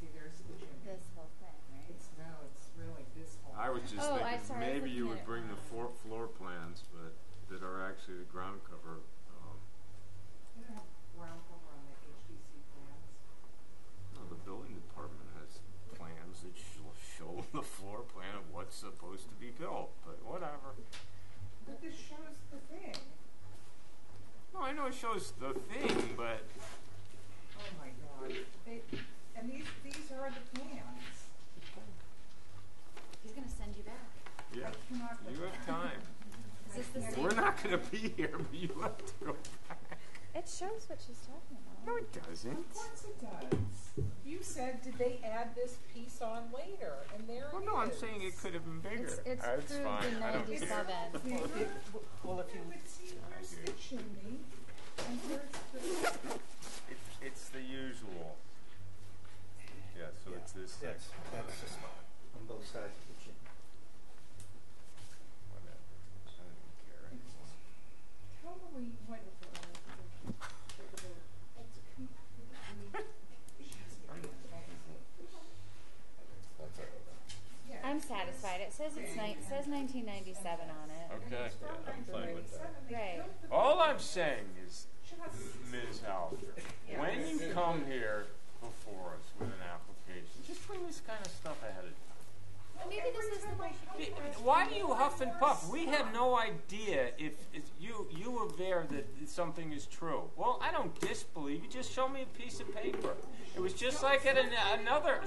See, there's the chimney. this whole thing, right? It's really this whole. I was just Oh, thinking sorry, I was maybe you looking would at it bring the wrong. floor plans, but that are actually the ground cover. You don't have ground cover on the HDC plans. No, the building department has plans that show the floor plan of what's supposed to be built, but whatever. But this shows the thing. No, I know it shows the thing, but Oh my God. And these are the plans. He's going to send you back. yeah, I cannot you look. have time. Is this the same? We're not going to be here, but you have to go back. It shows what she's talking about. No, it doesn't. Of course it does. You said, did they add this piece on later? And there Well, it no, I'm is. saying it could have been bigger. It's approved fine. in I don't 97. care. Well, if you would see, here's the chimney, and here's the. It's the usual. Yeah, so it's this That's the spot on both sides of the chimney. Whatever. I don't even care anymore. Totally wonderful. It's completely. Yeah. I'm satisfied. It says it says 1997 on it. Okay. I'm fine with that. Right. All I'm saying is, Ms. Halger, when you come here before us with an application, just bring this kind of stuff ahead of time. Maybe this is the Why do you huff and puff? We have no idea if you were there that something is true. Well, I don't disbelieve you. Just show me a piece of paper. It was just like at another.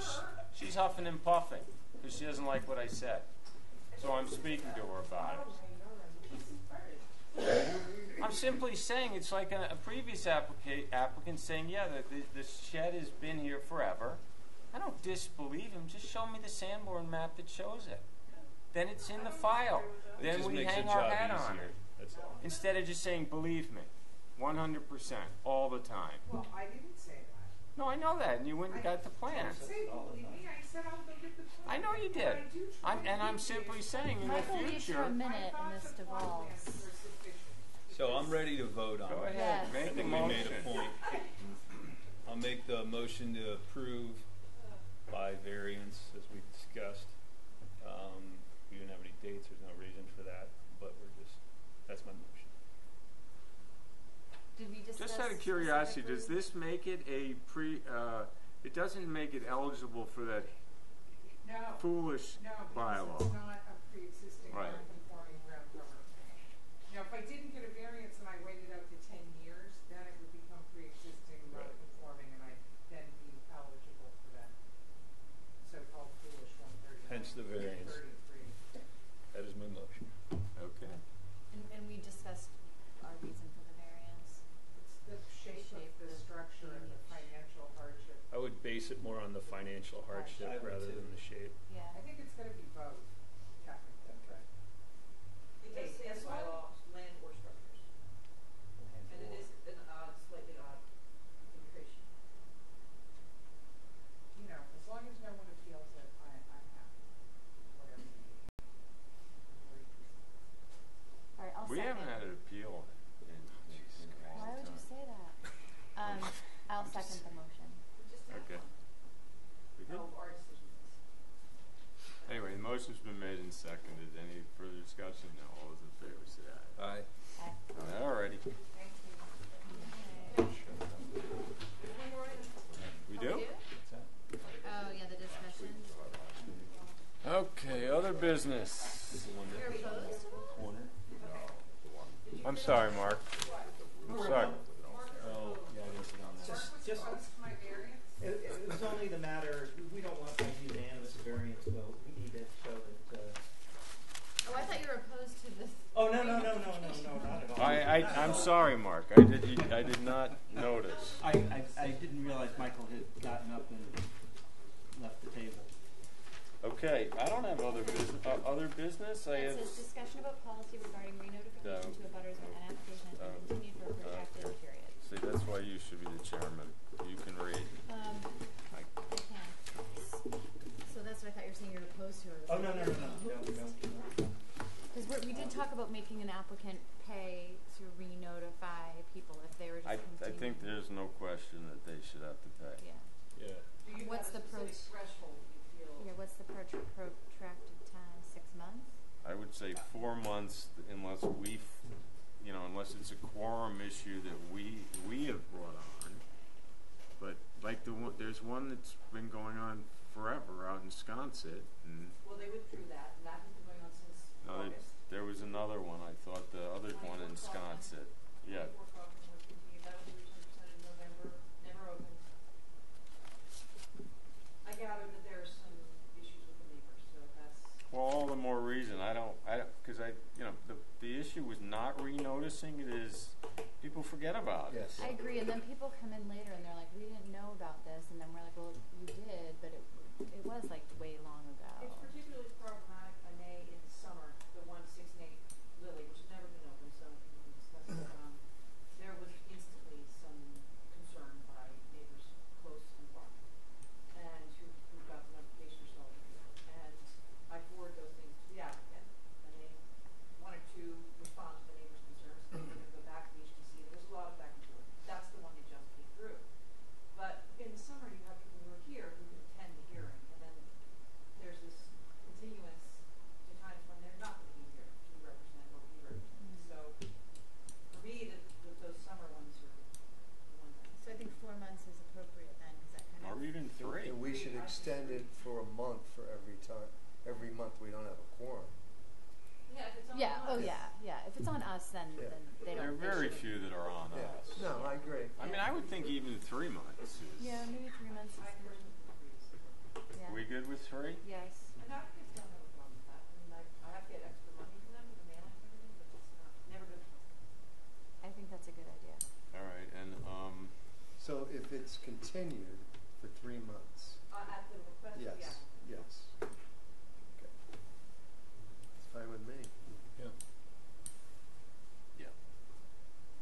She's huffing and puffing because she doesn't like what I said. So I'm speaking to her about it. I'm simply saying it's like a previous applicant saying, yeah, the shed has been here forever. I don't disbelieve him. Just show me the Sanborn map that shows it. Then it's in the file. Then we hang our hat on it. That's all. Instead of just saying, believe me, 100%, all the time. Well, I didn't say that. No, I know that, and you went and got the I plans. didn't say believe me. I said I'll go get the plans. I know you But did. I do try And to I'm do simply things. saying in the Michael leaves for a future. minute and this devolves. So I'm ready to vote on Go it. ahead, Yes. make I the think we made motion. a point. I'll make the motion to approve by variance, as we discussed. We didn't have any dates, there's no reason for that, but that's my motion. Did we discuss Just out of curiosity, does specifically- this make it it doesn't make it eligible for that No. foolish No, because bylaw? it's not a pre-existing Right. non-conforming ground cover. Now, if I didn't get a variance and I waited out to 10 years, then it would become pre-existing Right. non-conforming, and I'd then be eligible for that so-called foolish 130. Hence the variance. 33. That is my motion. Okay. And we discussed our reason for the variance. It's the shape of the structure and the financial hardship. I would base it more on the financial hardship I would rather too. than the shape. Yeah. I think it's going to be both, technically. It does say in the bylaw, land or structures, and it is an slightly odd configuration. You know, as long as no one appeals it, I'm happy. Whatever you need. All right, I'll We second. haven't had an appeal in a Why long would you time. say that? I'll second the motion. Motion's been made and seconded. Any further discussion? No. All those in favor say aye. Aye. Alrighty. We do? Oh, yeah, the discussion. Okay, other business. You're opposed? I'm sorry, Mark. I'm sorry. Just, it was only the matter, we don't want a unanimous variance vote. We need to show that, Oh, I thought you were opposed to this. oh, no, not at all. I'm sorry, Mark. I did not notice. I didn't realize Michael had gotten up and left the table. Okay, I don't have other business. I It have. says discussion about policy regarding re-notification to abutters when an application has been continued for a protracted period. See, that's why you should be the chairman. You can read. I can. So that's what I thought you were saying you're opposed to. Oh, no. Because we did talk about making an applicant pay to re-notify people if they were just I think continuing. there's no question that they should have to pay. Yeah. Yeah. Do you What's have a the specific threshold you feel? Yeah, what's the protracted time? 6 months? I would say 4 months, unless unless it's a quorum issue that we have brought on. But like there's one that's been going on forever out in Sconset, and Well, they withdrew that, and that has been going on since August. there was another one. I thought the other one in Sconset. Yeah. 24 Kaufman was continued. That was originally presented in November, never opened. I gather that there's some issues with the neighbors, so that's. Well, all the more reason. Because the issue was not re-noticing. It is people forget about it. Yes. I agree, and then people come in later and they're like, we didn't know about this, and then we're like, well, you did, but it was like way long ago. It's particularly problematic, I may, in the summer, the 168 Lily, which has never been open, so we can discuss it. There was instantly some concern by neighbors close and far, and who got the notification or saw it. And I forwarded those things to the applicant, and they wanted to respond to the neighbors' concerns. They were going to go back to the HDC. There was a lot of back and forth. That's the one they just came through. But in the summer, you have people who are here who can attend the hearing, and then there's this continuance to times when they're not going to be here to represent what we represent. So for me, those summer ones are the ones I So I think 4 months is appropriate then, because that kind of. Or even 3. And we should extend it for a month for every time. Every month we don't have a quorum. Yeah, if it's on Yeah. us. Oh, yeah. If it's on us, then Yeah. then they There are don't. very few that are on Yeah. us. No, I agree. I mean, I would think even 3 months is. Yeah, maybe 3 months. I Is personally agree. yeah. We good with 3? Yes. And applicants don't have a problem with that. I mean, I have to get extra money for them for the mailing and everything, but it's never good for them. I think that's a good idea. All right, and So if it's continued for 3 months, At the request of the yes, applicant. yes. Okay. It's fine with me. Yeah. yeah.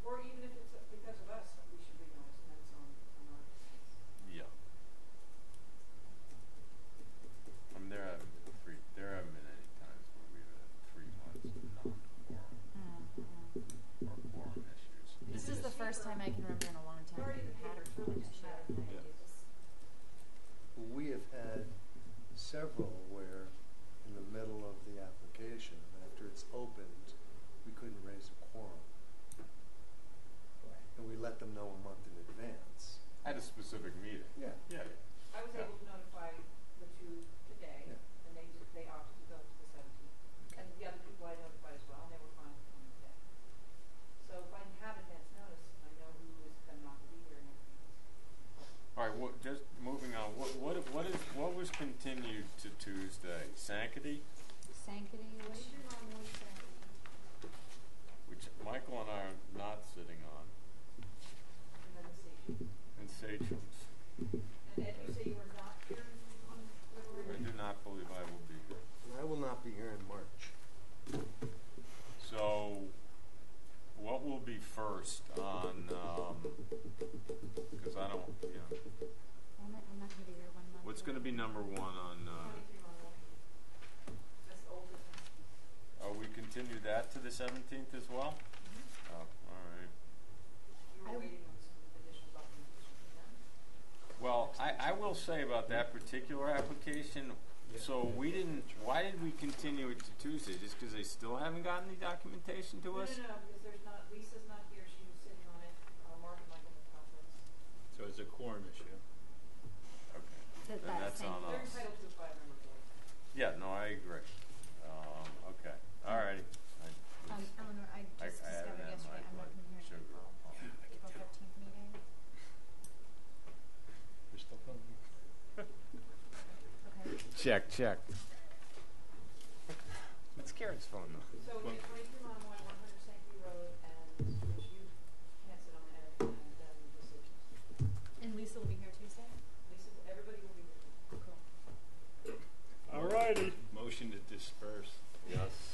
Or even if it's because of us, we should renotice, and that's on our expense. Yeah. I mean, there haven't been any times where we've had 3 months of non-quorum or quorum issues. This is the first time I can remember in a long time that we've had a quorum issue. Yeah. We have had several where in the middle of the application, after it's opened, we couldn't raise a quorum. And we let them know a month in advance. At a specific meeting. Yeah. Yeah. I was able to notify the two today, Yeah. and they opted to go to the 17th. And the other people I notified as well, and they were fine with coming today. So if I have advance notice, I know who is then not to be here and everything. All right. Just moving on. What was continued to Tuesday? Sanctity, Sanctity, what is Major on one side, which Michael and I are not sitting on, and then the station. and Sachems. And Ed, you say you were not here on I February? do not believe I will be here. And I will not be here in March. So, what will be first on? Because I don't, I'm not going to be here 1 month. what's going to be number 1 on? 23 on one. That's the old business. Are we continue that to the 17th as well? Oh, all right. You were waiting on some additional documentation from them. Well, I will say about that particular application, So we didn't, why did we continue it to Tuesday? Just because they still haven't gotten the documentation to us? No, because there's not, Lisa's not here, she was sitting on it, Mark and Michael at conference. So it's a quorum issue. Okay. That- Then that's thing. on They're us. entitled to a 5-member board. Yeah, no, I agree. Okay, all righty. Eleanor, I just I have discovered it on my yesterday, I'm not blood going to hear sugar. April 15th meeting. You're still coming? Okay. Check. It's Karen's phone though. So we have 23 Monomoy, 100 St. Pete Road, and which you can't sit on it, and then decisions. And Lisa will be here Tuesday? Lisa, everybody will be here. Cool. All righty. Motion to disperse. Yes.